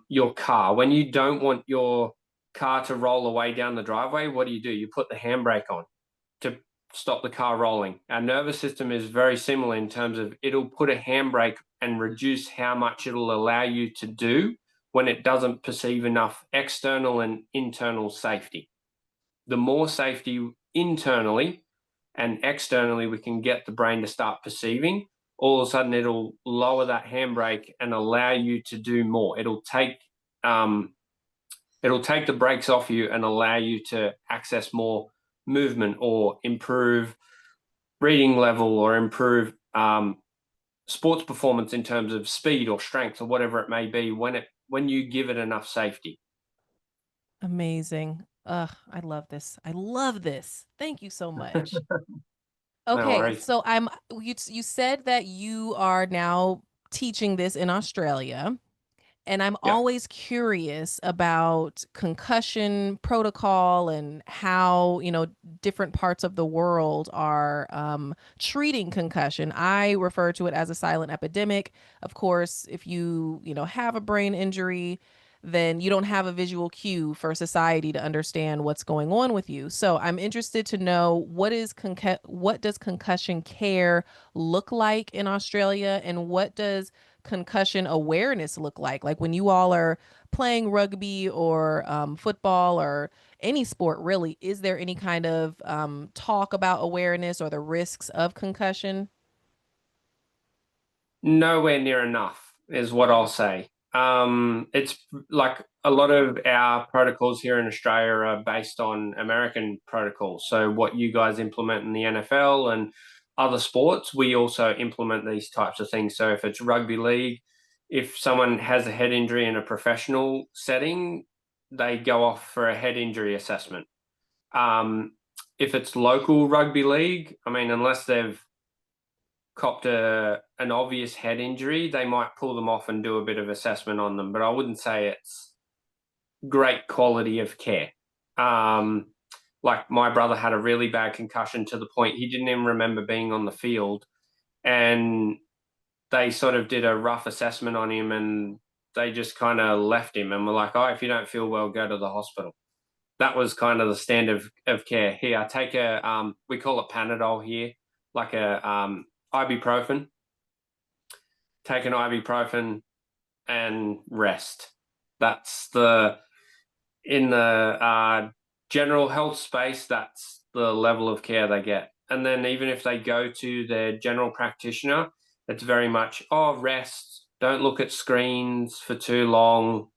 your car. When you don't want your car to roll away down the driveway, what do? You put the handbrake on to stop the car rolling. Our nervous system is very similar in terms of it'll put a handbrake and reduce how much it'll allow you to do when it doesn't perceive enough external and internal safety. The more safety internally and externally we can get the brain to start perceiving, all of a sudden it'll lower that handbrake and allow you to do more. It'll take the brakes off you and allow you to access more movement or improve reading level or improve sports performance in terms of speed or strength or whatever it may be when you give it enough safety. Amazing. Ugh, I love this. I love this. Thank you so much. No Okay, worries. so you said that you are now teaching this in Australia. And I'm Yeah. always curious about concussion protocol and how, different parts of the world are treating concussion. I refer to it as a silent epidemic. Of course, if you have a brain injury, then you don't have a visual cue for society to understand what's going on with you. So I'm interested to know what does concussion care look like in Australia, and what does concussion awareness look like? Like when you all are playing rugby or football or any sport, really, is there any kind of talk about awareness or the risks of concussion? Nowhere near enough is what I'll say. It's like a lot of our protocols here in Australia are based on American protocols. So what you guys implement in the NFL and other sports, we also implement these types of things. So if it's rugby league, if someone has a head injury in a professional setting, they go off for a head injury assessment. Um, if it's local rugby league, I mean, unless they've copped an obvious head injury, they might pull them off and do a bit of assessment on them. But I wouldn't say it's great quality of care. Like my brother had a really bad concussion to the point he didn't even remember being on the field, and they sort of did a rough assessment on him and they just kind of left him and were like, "Oh, if you don't feel well, go to the hospital." that was kind of the standard of care. Here, I take a, we call it Panadol here, like a ibuprofen. Take an ibuprofen and rest. That's in the general health space, that's the level of care they get. And then even if they go to their general practitioner, it's very much, rest, don't look at screens for too long.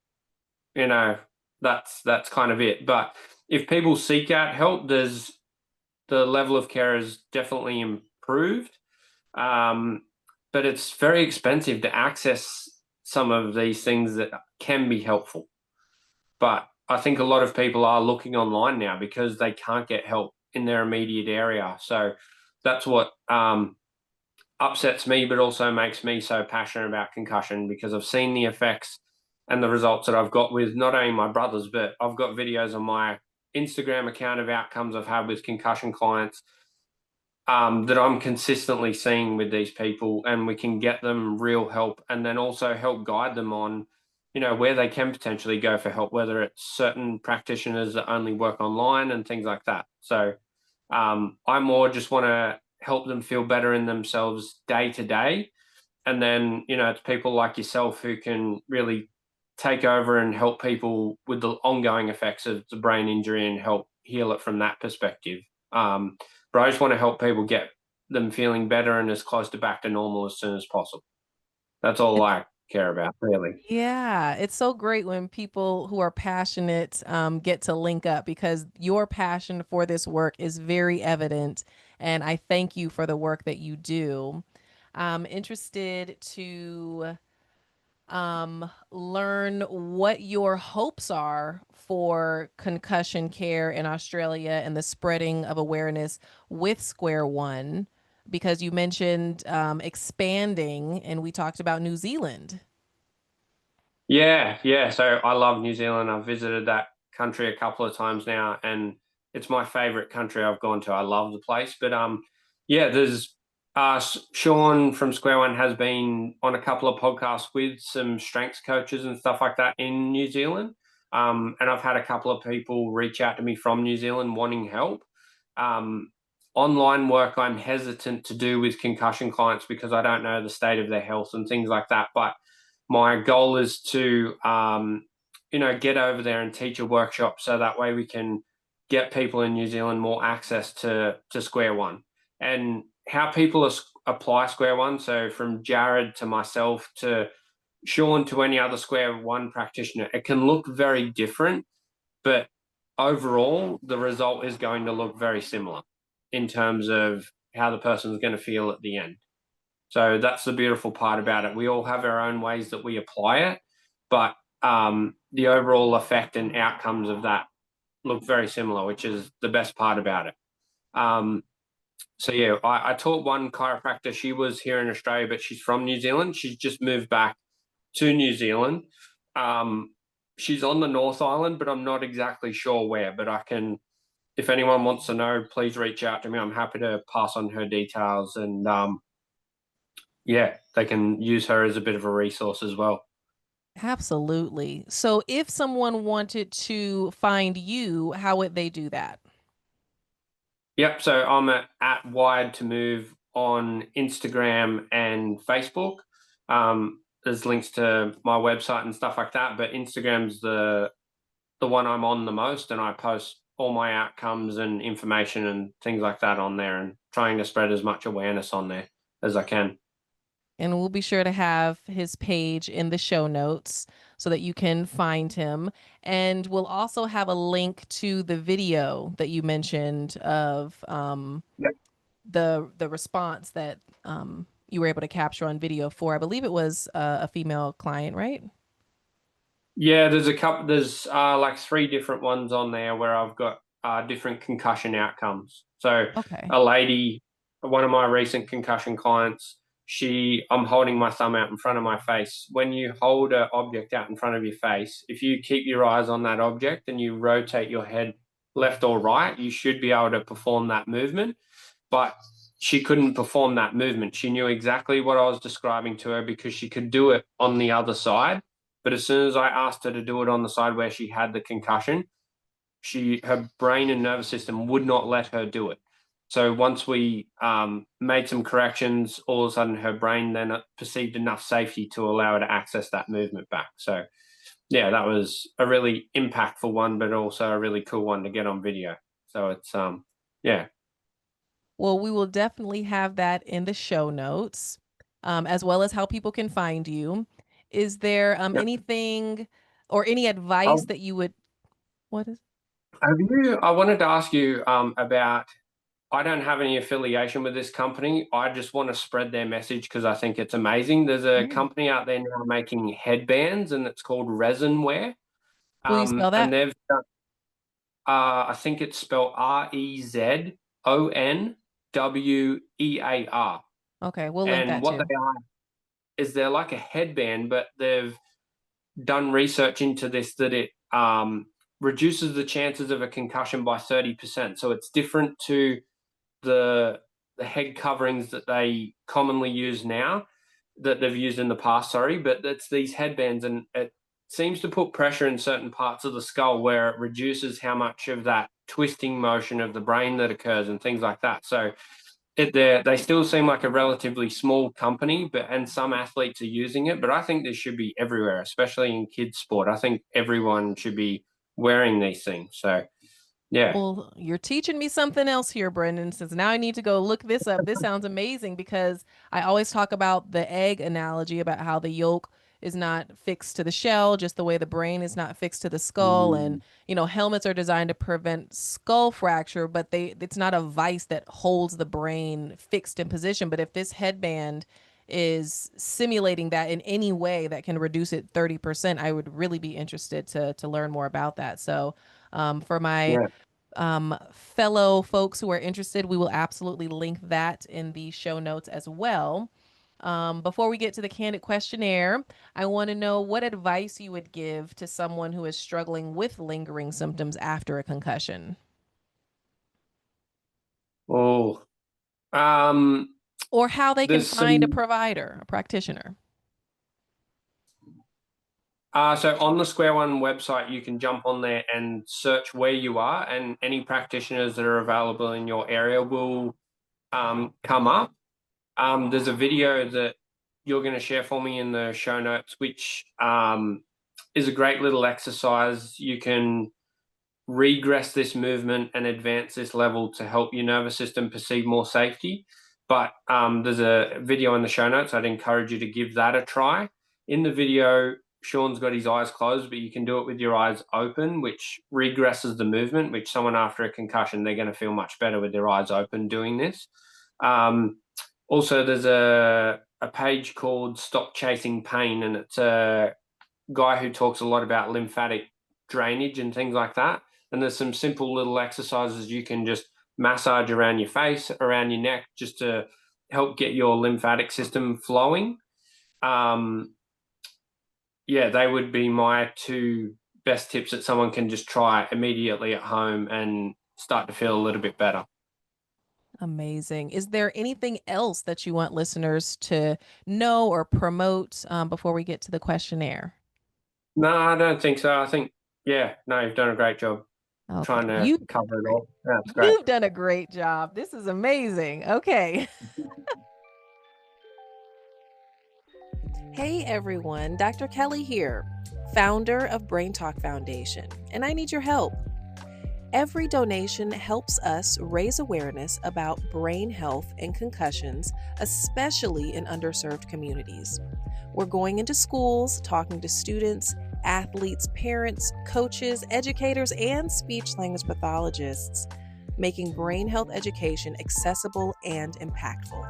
That's kind of it. But if people seek out help, the level of care is definitely improved. But it's very expensive to access some of these things that can be helpful. But I think a lot of people are looking online now because they can't get help in their immediate area. So that's what upsets me, but also makes me so passionate about concussion, because I've seen the effects and the results that I've got with not only my brothers, but I've got videos on my Instagram account of outcomes I've had with concussion clients that I'm consistently seeing with these people, and we can get them real help, and then also help guide them on, where they can potentially go for help, whether it's certain practitioners that only work online and things like that. So I more just want to help them feel better in themselves day to day. And then, it's people like yourself who can really take over and help people with the ongoing effects of the brain injury and help heal it from that perspective. But I just want to help people get them feeling better and as close to back to normal as soon as possible. That's all I care about, really. Yeah, it's so great when people who are passionate get to link up, because your passion for this work is very evident. And I thank you for the work that you do. I'm interested to learn what your hopes are for concussion care in Australia and the spreading of awareness with SQUARE1, because you mentioned expanding, and we talked about New Zealand. Yeah. So I love New Zealand. I've visited that country a couple of times now, and it's my favorite country I've gone to. I love the place. But there's Sean from SQUARE1 has been on a couple of podcasts with some strengths coaches and stuff like that in New Zealand. And I've had a couple of people reach out to me from New Zealand wanting help. Online work I'm hesitant to do with concussion clients because I don't know the state of their health and things like that. But my goal is to, get over there and teach a workshop, so that way we can get people in New Zealand more access to SQUARE1 and how people apply SQUARE1. So from Jared to myself to Sean to any other SQUARE1 practitioner, it can look very different, but overall the result is going to look very similar in terms of how the person is going to feel at the end. So that's the beautiful part about it. We all have our own ways that we apply it, but the overall effect and outcomes of that look very similar, which is the best part about it. I taught one chiropractor. She was here in Australia, but she's from New Zealand. She's just moved back to New Zealand. She's on the North Island, but I'm not exactly sure where. But I can, if anyone wants to know, please reach out to me. I'm happy to pass on her details, and they can use her as a bit of a resource as well. Absolutely. So if someone wanted to find you, how would they do that? Yep. So I'm at Wired to Move on Instagram and Facebook. There's links to my website and stuff like that, but Instagram's the one I'm on the most, and I post all my outcomes and information and things like that on there, and trying to spread as much awareness on there as I can. And we'll be sure to have his page in the show notes so that you can find him. And we'll also have a link to the video that you mentioned of the response that you were able to capture on video for, I believe it was a female client, right? Yeah, there's a couple. There's like 3 different ones on there where I've got different concussion outcomes. So a lady, one of my recent concussion clients, I'm holding my thumb out in front of my face. When you hold an object out in front of your face, if you keep your eyes on that object and you rotate your head left or right, you should be able to perform that movement. But she couldn't perform that movement. She knew exactly what I was describing to her because she could do it on the other side. But as soon as I asked her to do it on the side where she had the concussion, her brain and nervous system would not let her do it. So once we made some corrections, all of a sudden her brain then perceived enough safety to allow her to access that movement back. So yeah, that was a really impactful one, but also a really cool one to get on video. So it's yeah. Well, we will definitely have that in the show notes, as well as how people can find you. Is there Yep. anything or any advice that you would? What is? I wanted to ask you about. I don't have any affiliation with this company. I just want to spread their message because I think it's amazing. There's a company out there now making headbands, and it's called Rezon Wear. Will you spell that? And they've done, I think it's spelled REZONWEAR. Okay, we'll link And that what too. they are is they're like a headband, but they've done research into this that it reduces the chances of a concussion by 30%. So it's different to the head coverings that they commonly use now, that they've used in the past, but it's these headbands, and it seems to put pressure in certain parts of the skull where it reduces how much of that twisting motion of the brain that occurs and things like that. So they still seem like a relatively small company, and some athletes are using it, but I think this should be everywhere, especially in kids sport. I think everyone should be wearing these things. So yeah. Well, you're teaching me something else here, Brendan, since now I need to go look this up. This sounds amazing because I always talk about the egg analogy about how the yolk is not fixed to the shell, just the way the brain is not fixed to the skull. And, helmets are designed to prevent skull fracture, but it's not a vice that holds the brain fixed in position. But if this headband is simulating that in any way that can reduce it 30%, I would really be interested to learn more about that. So for my fellow folks who are interested, we will absolutely link that in the show notes as well. Before we get to the candid questionnaire, I want to know what advice you would give to someone who is struggling with lingering symptoms after a concussion. Oh, or how they can find a provider, a practitioner. So on the SQUARE1 website, you can jump on there and search where you are, and any practitioners that are available in your area will come up. There's a video that you're going to share for me in the show notes, which is a great little exercise. You can regress this movement and advance this level to help your nervous system perceive more safety. But there's a video in the show notes. I'd encourage you to give that a try. In the video, Sean's got his eyes closed, but you can do it with your eyes open, which regresses the movement, which someone after a concussion, they're going to feel much better with their eyes open doing this. Also, there's a page called Stop Chasing Pain, and it's a guy who talks a lot about lymphatic drainage and things like that. And there's some simple little exercises you can just massage around your face, around your neck, just to help get your lymphatic system flowing. Yeah, they would be my two best tips that someone can just try immediately at home and start to feel a little bit better. Amazing. Is there anything else that you want listeners to know or promote before we get to the questionnaire? No, I don't think so. I think, you've done a great job trying to cover it all. That's great. You've done a great job. This is amazing. Okay. Hey everyone, Dr. Kelly here, founder of Brain Talk Foundation, and I need your help. Every donation helps us raise awareness about brain health and concussions, especially in underserved communities. We're going into schools, talking to students, athletes, parents, coaches, educators, and speech-language pathologists, making brain health education accessible and impactful.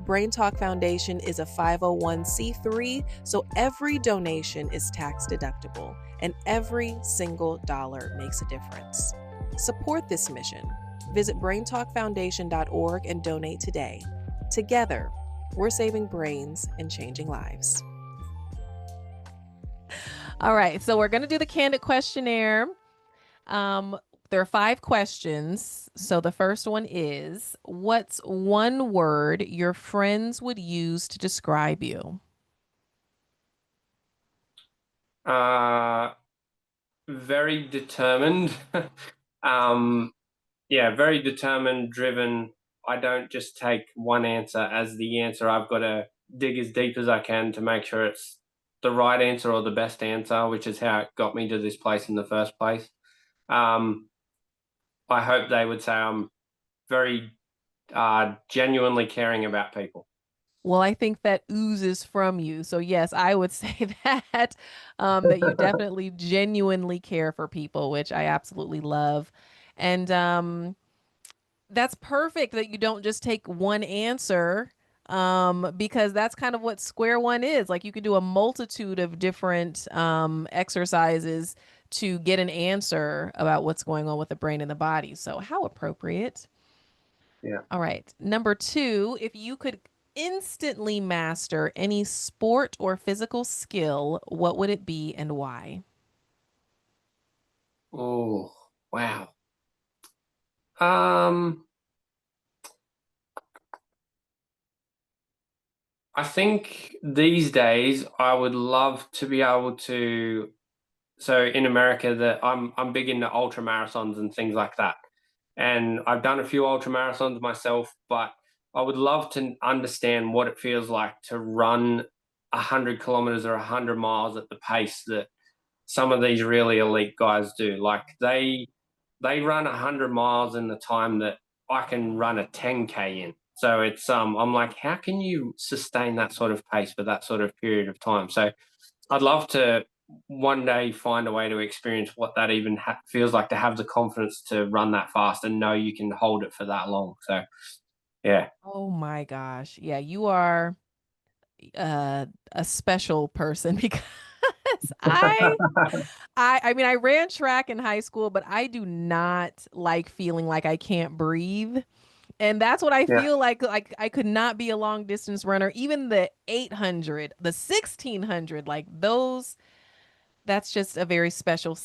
Brain Talk Foundation is a 501c3, so every donation is tax deductible, and every single dollar makes a difference. Support this mission. Visit braintalkfoundation.org and donate today. Together, we're saving brains and changing lives. All right, so we're going to do the candid questionnaire. There are 5 questions. So the first one is, what's one word your friends would use to describe you? very determined. Yeah, very determined, driven. I don't just take one answer as the answer. I've got to dig as deep as I can to make sure it's the right answer or the best answer, which is how it got me to this place in the first place. I hope they would say I'm very genuinely caring about people. Well, I think that oozes from you. So yes, I would say that that you definitely genuinely care for people, which I absolutely love. And that's perfect that you don't just take one answer, because that's kind of what square one is. Like you could do a multitude of different exercises to get an answer about what's going on with the brain and the body. So how appropriate. Yeah. All right. Number two, if you could instantly master any sport or physical skill, what would it be and why? Oh, wow. I think these days I would love to be able to. So in America, that I'm big into ultra marathons and things like that, and I've done a few ultra marathons myself. But I would love to understand what it feels like to run 100 kilometers or 100 miles at the pace that some of these really elite guys do. Like they run 100 miles in the time that I can run a 10K in. So it's I'm like, how can you sustain that sort of pace for that sort of period of time? So I'd love to one day find a way to experience what that even feels like, to have the confidence to run that fast and know you can hold it for that long. So yeah. Oh my gosh. Yeah, you are a special person because I mean I ran track in high school, but I do not like feeling like I can't breathe. And that's what I Yeah. feel like I could not be a long distance runner. Even the 800, the 1600, like those, that's just a very special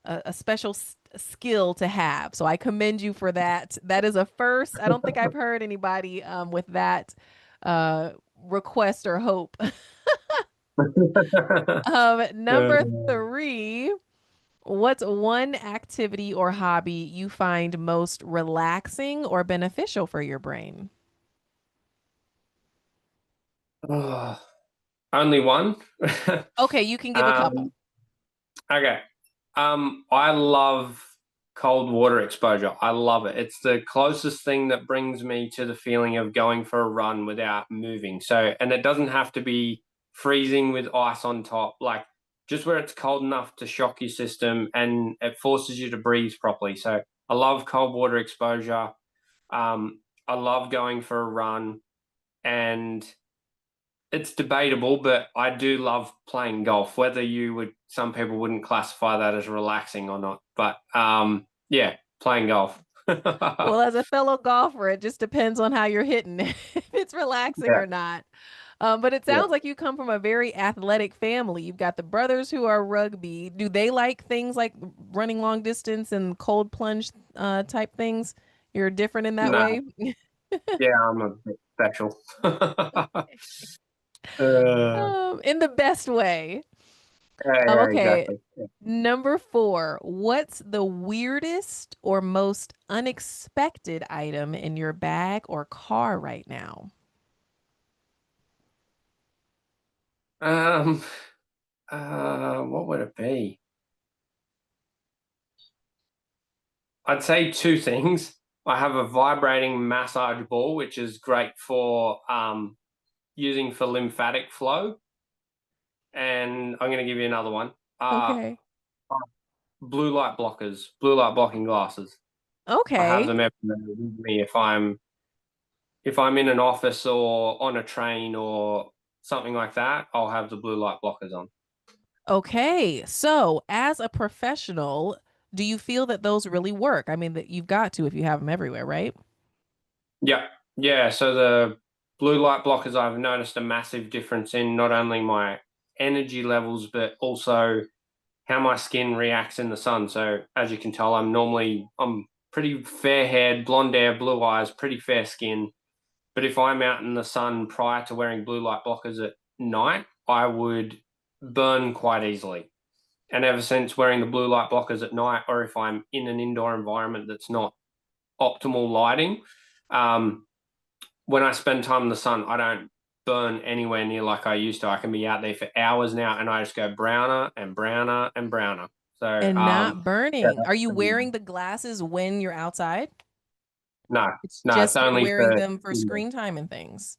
a special skill to have. So I commend you for that. That is a first. I don't think I've heard anybody with that uh request or hope. Uh, Number three, what's one activity or hobby you find most relaxing or beneficial for your brain? oh, only one. Okay, you can give a um, couple. okay. I love cold water exposure. I love it. It's the closest thing that brings me to the feeling of going for a run without moving. So, and it doesn't have to be freezing with ice on top, like just where it's cold enough to shock your system and it forces you to breathe properly. So, I love cold water exposure. I love going for a run, and it's debatable, but I do love playing golf. Whether some people wouldn't classify that as relaxing or not, but yeah, playing golf. Well, as a fellow golfer, it just depends on how you're hitting it, if it's relaxing Yeah, or not. But it yeah. sounds like you come from a very athletic family. You've got the brothers who are rugby. Do they like things like running long distance and cold plunge type things? You're different in that No, way? yeah, I'm a bit special. In the best way. Yeah, Okay. exactly. Yeah. Number four, what's the weirdest or most unexpected item in your bag or car right now? Um, what would it be? I'd say two things. I have a vibrating massage ball, which is great for using for lymphatic flow. And I'm going to give you another one. Uh, Okay. blue light blocking glasses. I have Okay. them everywhere with me if I'm in an office or on a train or something like that. I'll have the blue light blockers on. Okay. So, as a professional, do you feel that those really work? I mean, that you've got to if you have them everywhere, right? Yeah, yeah. So the blue light blockers, I've noticed a massive difference in not only my energy levels but also how my skin reacts in the sun. So as you can tell, I'm pretty fair haired, blonde hair, blue eyes, pretty fair skin. But if I'm out in the sun prior to wearing blue light blockers at night, I would burn quite easily. And ever since wearing the blue light blockers at night, or if I'm in an indoor environment that's not optimal lighting, when I spend time in the sun, I don't burn anywhere near like I used to. I can be out there for hours now and I just go browner and browner and browner. So And not burning. yeah, Are you wearing the glasses when you're outside? no, It's it's just you're only wearing for them for screen time and things.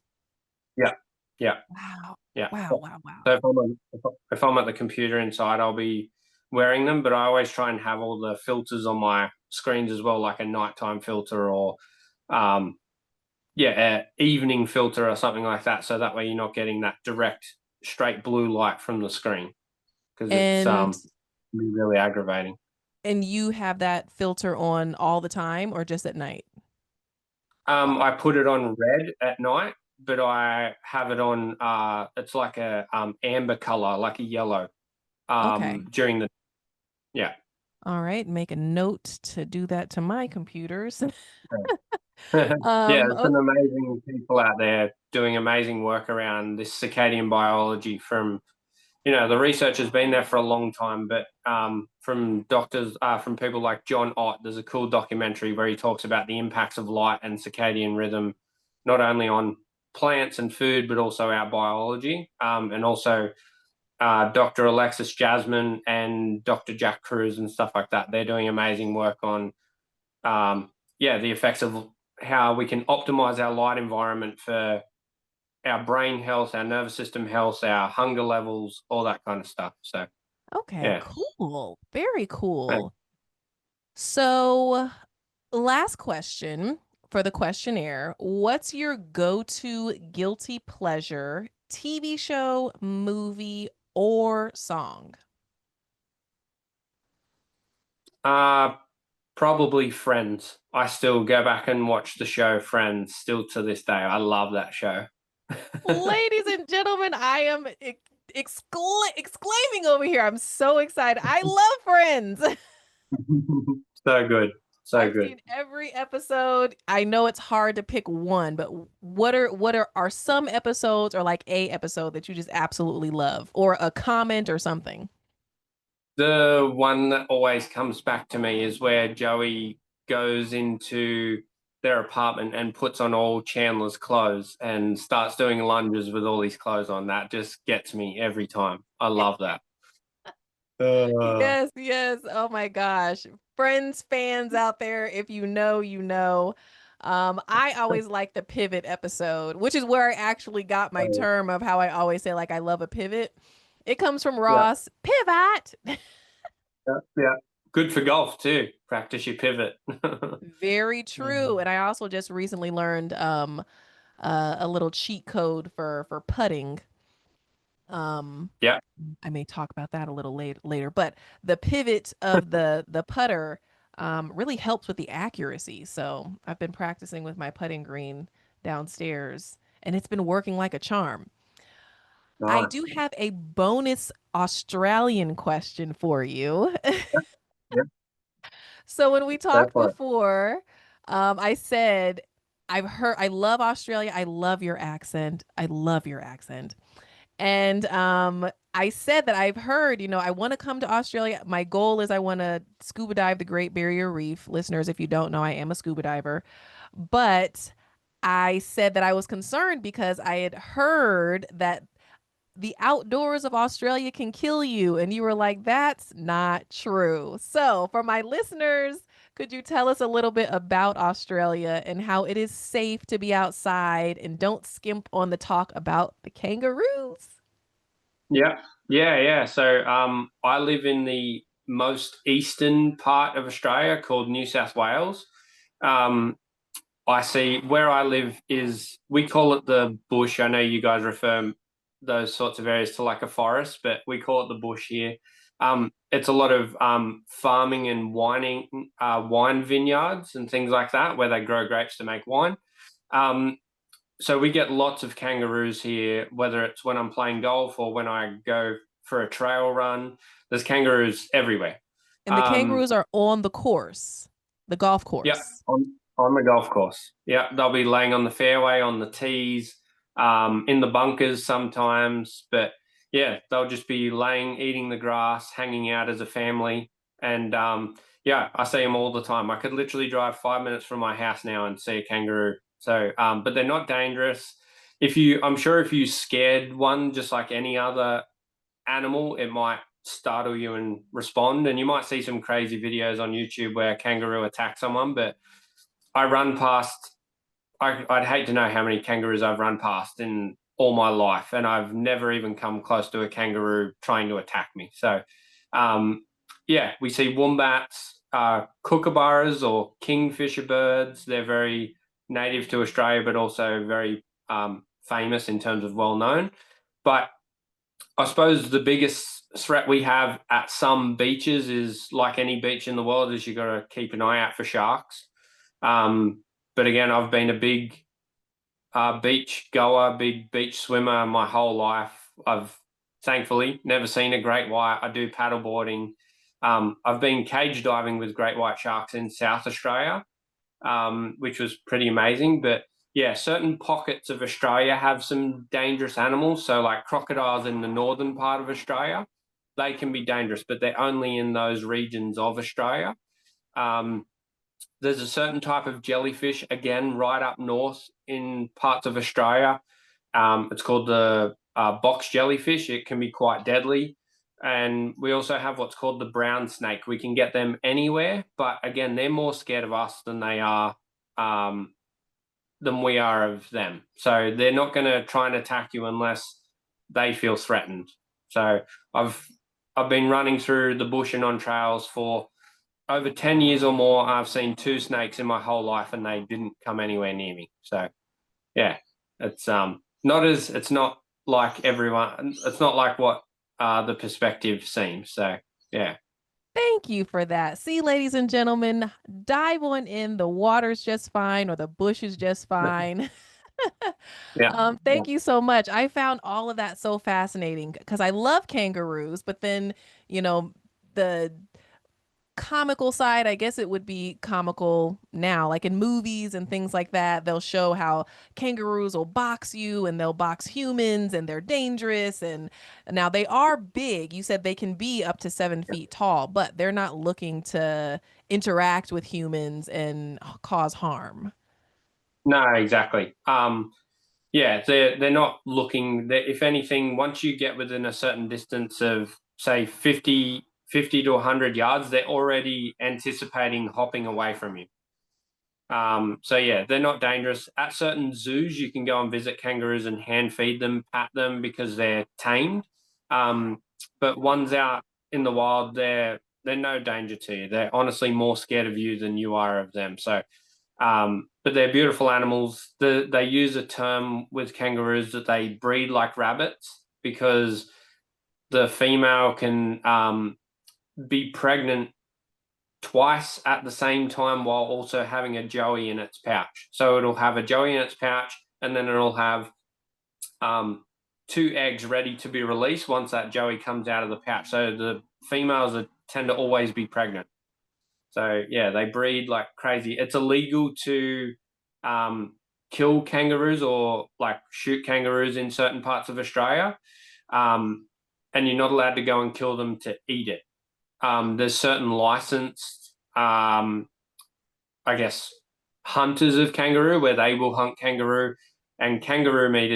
yeah, yeah, Wow. yeah. Wow, wow, wow. So if I'm at the computer inside, I'll be wearing them, but I always try and have all the filters on my screens as well, like a nighttime filter or an evening filter or something like that. So that way you're not getting that direct straight blue light from the screen, because it's And can be really aggravating. and you have that filter on all the time or just at night? I put it on red at night, but I have it on it's like a amber color, like a yellow, Okay. during the yeah. All right. Make a note to do that to my computers. Yeah, there's Oh, some amazing people out there doing amazing work around this circadian biology. From the research has been there for a long time, but from doctors, from people like John Ott, there's a cool documentary where he talks about the impacts of light and circadian rhythm, not only on plants and food, but also our biology. And also Dr. Alexis Jasmine and Dr. Jack Cruz and stuff like that. They're doing amazing work on, the effects of how we can optimize our light environment for our brain health, our nervous system health, our hunger levels, all that kind of stuff. So, okay. yeah. Cool. Very Thanks. cool. So, last question for the questionnaire. What's your go-to guilty pleasure TV show, movie, or song? Probably Friends. I still go back and watch the show Friends still to this day. I love that show. Ladies and gentlemen, I am exclaiming over here. I'm so excited. I love Friends. So good. So I've good. seen every episode. I know it's hard to pick one, but what are some episodes or like a episode that you just absolutely love, or a comment or something? The one that always comes back to me is where Joey goes into their apartment and puts on all Chandler's clothes and starts doing lunges with all his clothes on. That just gets me every time. I love that. Yes, yes. Oh my gosh. Friends fans out there, if you know, you know. I always like the pivot episode, which is where I actually got my term of how I always say like I love a pivot. It comes from Yeah, Ross. Pivot. yeah. Good for golf too. Practice your pivot. Very true. And I also just recently learned a little cheat code for putting. Yeah. I may talk about that a little later, but the pivot of the putter really helps with the accuracy. So I've been practicing with my putting green downstairs, and it's been working like a charm. I Nice. do have a bonus Australian question for you. Yeah. So when we Go talked for it. before, I said I love Australia. I love your accent. I love your accent. And I said that I've heard, I want to come to Australia. My goal is I want to scuba dive the Great Barrier Reef. Listeners, if you don't know, I am a scuba diver. But I said that I was concerned because I had heard that the outdoors of Australia can kill you. And you were like, that's not true. So, for my listeners, could you tell us a little bit about Australia and how it is safe to be outside, and don't skimp on the talk about the kangaroos? Yeah. Yeah. So I live in the most eastern part of Australia called New South Wales. Um, I see where I live is, we call it the bush. I know you guys refer those sorts of areas to like a forest, but we call it the bush here. It's a lot of farming and wine vineyards and things like that, where they grow grapes to make wine. So we get lots of kangaroos here, whether it's when I'm playing golf or when I go for a trail run. There's kangaroos everywhere. And the kangaroos are on the course, the golf Yeah, course. on the golf course. Yeah, they'll be laying on the fairway, on the tees, in the bunkers sometimes. But yeah, they'll just be laying, eating the grass, hanging out as a family. And yeah, I see them all the time. I could literally drive 5 minutes from my house now and see a kangaroo. So, but they're not dangerous. I'm sure if you scared one, just like any other animal, it might startle you and respond. And you might see some crazy videos on YouTube where a kangaroo attacks someone. But I run past, I'd hate to know how many kangaroos I've run past in all my life, and I've never even come close to a kangaroo trying to attack me. So, yeah, we see wombats, kookaburras or kingfisher birds. They're very native to Australia, but also very famous in terms of well-known. But I suppose the biggest threat we have at some beaches is, like any beach in the world, is you got to keep an eye out for sharks. But again, I've been a big beach goer, big beach swimmer my whole life. I've thankfully never seen a great white. I do paddleboarding. I've been cage diving with great white sharks in South Australia, which was pretty amazing. But yeah, certain pockets of Australia have some dangerous animals. So like crocodiles in the northern part of Australia, they can be dangerous, but they're only in those regions of Australia. There's a certain type of jellyfish, again, right up north in parts of Australia. It's called the box jellyfish. It can be quite deadly. And we also have what's called the brown snake. We can get them anywhere, but again, they're more scared of us than they are than we are of them. So they're not going to try and attack you unless they feel threatened. So I've been running through the bush and on trails for over 10 years or more. I've seen 2 snakes in my whole life, and they didn't come anywhere near me. So yeah, it's not like everyone. It's not like what the perspective seems. So yeah. Thank you for that. See, ladies and gentlemen, dive on in. The water's just fine, or the bush is just fine. Yeah. Thank you so much. I found all of that so fascinating because I love kangaroos, but then, the comical side, I guess it would be comical now, like in movies and things like that, they'll show how kangaroos will box you and they'll box humans and they're dangerous. And now they are big. You said they can be up to 7 feet tall, but they're not looking to interact with humans and cause harm. No, exactly. Yeah, they're not looking. If anything, once you get within a certain distance of, say, 50 to 100 yards, they're already anticipating hopping away from you. So yeah, they're not dangerous. At certain zoos, you can go and visit kangaroos and hand feed them, pat them because they're tamed. But ones out in the wild, they're no danger to you. They're honestly more scared of you than you are of them. So but they're beautiful animals. They use a term with kangaroos that they breed like rabbits because the female can be pregnant twice at the same time while also having a joey in its pouch. So it'll have a joey in its pouch, and then it'll have 2 eggs ready to be released once that joey comes out of the pouch. So the females tend to always be pregnant. So yeah, they breed like crazy. It's illegal to kill kangaroos or like shoot kangaroos in certain parts of Australia, and you're not allowed to go and kill them to eat it. There's certain licensed, I guess, hunters of kangaroo where they will hunt kangaroo, and kangaroo meat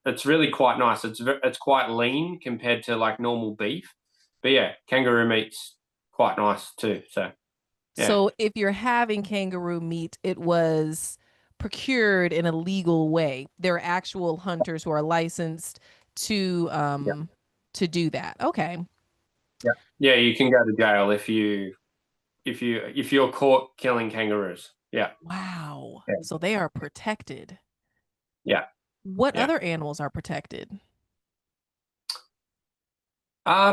it's really quite nice. It's quite lean compared to like normal beef, but yeah, kangaroo meat's quite nice too. So. Yeah. So if you're having kangaroo meat, it was procured in a legal way. There are actual hunters who are licensed to do that. Okay. Yeah. Yeah, you can go to jail if you're caught killing kangaroos. Yeah. Wow. Yeah. So they are protected. Yeah. What other animals are protected?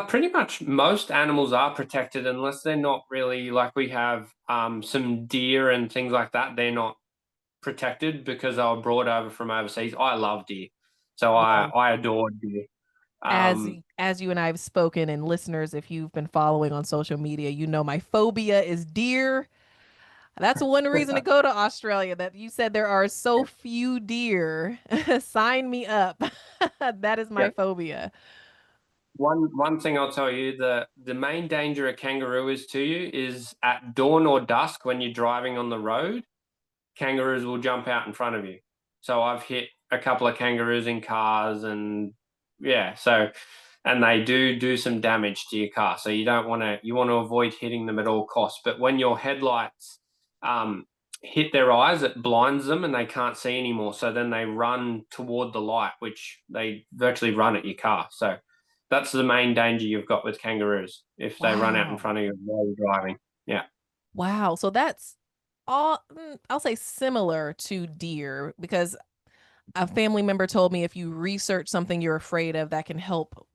Pretty much most animals are protected unless they're not really, like we have some deer and things like that. They're not protected because they were brought over from overseas. I love deer. So I adore deer. As you and I have spoken, and listeners, if you've been following on social media, you know my phobia is deer. That's one reason to go to Australia, that you said there are so few deer. Sign me up. That is my phobia. One thing I'll tell you, the main danger a kangaroo is to you is at dawn or dusk when you're driving on the road, kangaroos will jump out in front of you. So I've hit a couple of kangaroos in cars, and and they do some damage to your car. So you want to avoid hitting them at all costs. But when your headlights hit their eyes, it blinds them and they can't see anymore. So then they run toward the light, which they virtually run at your car. So that's the main danger you've got with kangaroos, if they run out in front of you while you're driving. Yeah. Wow. So that's all, I'll say similar to deer, because a family member told me if you research something you're afraid of, that can help,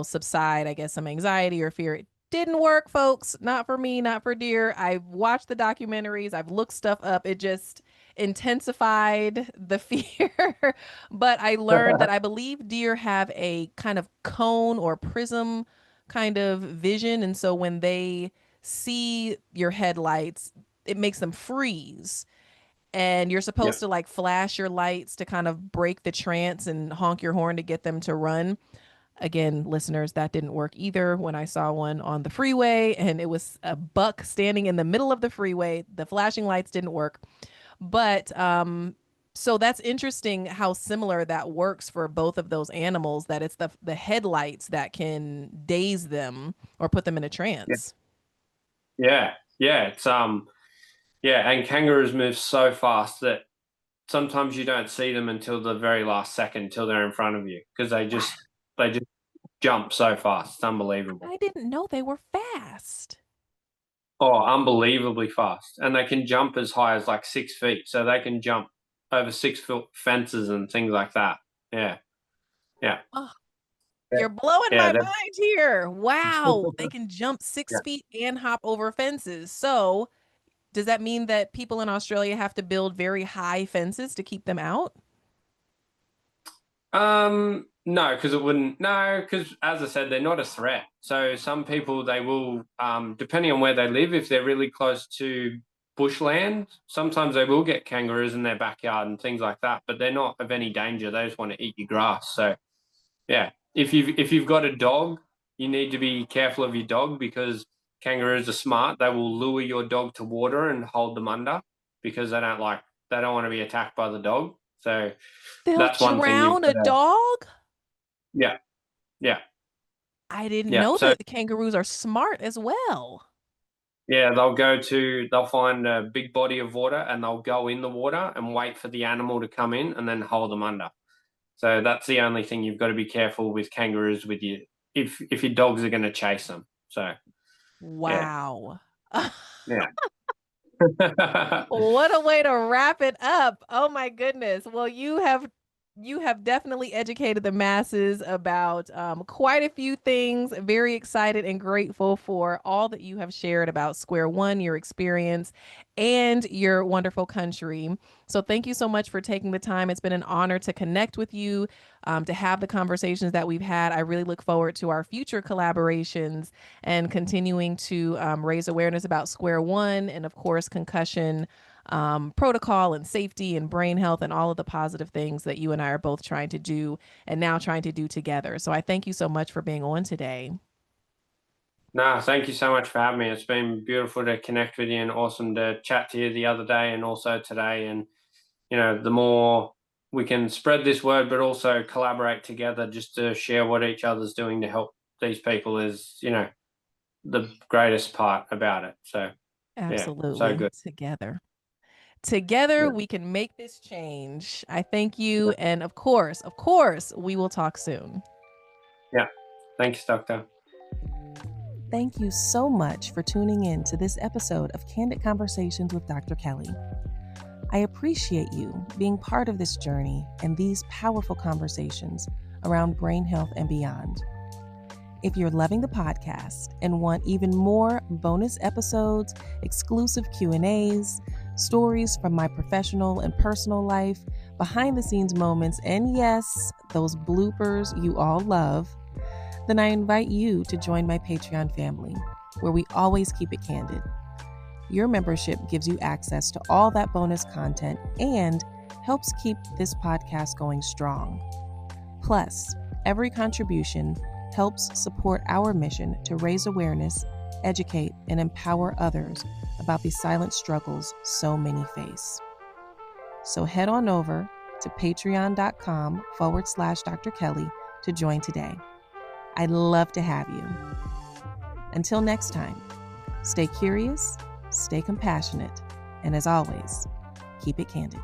subside, I guess, some anxiety or fear. It didn't work, folks. Not for me, not for deer. I've watched the documentaries, I've looked stuff up. It just intensified the fear. But I learned that I believe deer have a kind of cone or prism kind of vision. And so when they see your headlights, it makes them freeze. And you're supposed to like flash your lights to kind of break the trance and honk your horn to get them to run. Again, listeners, that didn't work either. When I saw one on the freeway and it was a buck standing in the middle of the freeway, the flashing lights didn't work. But so that's interesting how similar that works for both of those animals, that it's the headlights that can daze them or put them in a trance. Yeah. It's and kangaroos move so fast that sometimes you don't see them until the very last second, till they're in front of you, because they just jump so fast. It's unbelievable. I didn't know they were fast. Oh, unbelievably fast. And they can jump as high as like 6 feet. So they can jump over 6-foot fences and things like that. Yeah. Oh, you're blowing my mind here. Wow. They can jump 6 feet and hop over fences. So does that mean that people in Australia have to build very high fences to keep them out? No, because it wouldn't. No, because as I said, they're not a threat. So some people, they will, depending on where they live, if they're really close to bushland, sometimes they will get kangaroos in their backyard and things like that. But they're not of any danger. They just want to eat your grass. So, yeah, if you've got a dog, you need to be careful of your dog, because kangaroos are smart. They will lure your dog to water and hold them under, because they don't want to be attacked by the dog. So that's one thing. They'll drown a dog? Yeah. I didn't know that the kangaroos are smart as well. Yeah, they'll find a big body of water and they'll go in the water and wait for the animal to come in and then hold them under. So that's the only thing you've got to be careful with kangaroos with you, if your dogs are going to chase them. So wow. Yeah. What a way to wrap it up. Oh my goodness. Well, you have definitely educated the masses about quite a few things. Very excited and grateful for all that you have shared about SQUARE1, your experience, and your wonderful country. So thank you so much for taking the time. It's been an honor to connect with you, to have the conversations that we've had. I really look forward to our future collaborations and continuing to raise awareness about SQUARE1 and, of course, concussion protocol and safety and brain health and all of the positive things that you and I are both trying to do and now trying to do together. So I thank you so much for being on today. No, thank you so much for having me. It's been beautiful to connect with you and awesome to chat to you the other day and also today. And, the more we can spread this word, but also collaborate together just to share what each other's doing to help these people is, the greatest part about it. So, absolutely. So good. Together, we can make this change. I thank you. And of course, we will talk soon. Yeah. Thanks, Doctor. Thank you so much for tuning in to this episode of Candid Conversations with Dr. Kelly. I appreciate you being part of this journey and these powerful conversations around brain health and beyond. If you're loving the podcast and want even more bonus episodes, exclusive Q&As, stories from my professional and personal life, behind the scenes moments, and yes, those bloopers you all love, then I invite you to join my Patreon family, where we always keep it candid. Your membership gives you access to all that bonus content and helps keep this podcast going strong. Plus, every contribution helps support our mission to raise awareness, educate, and empower others about the silent struggles so many face. So head on over to patreon.com/Dr. Kelly to join today. I'd love to have you. Until next time, stay curious, stay compassionate, and as always, keep it candid.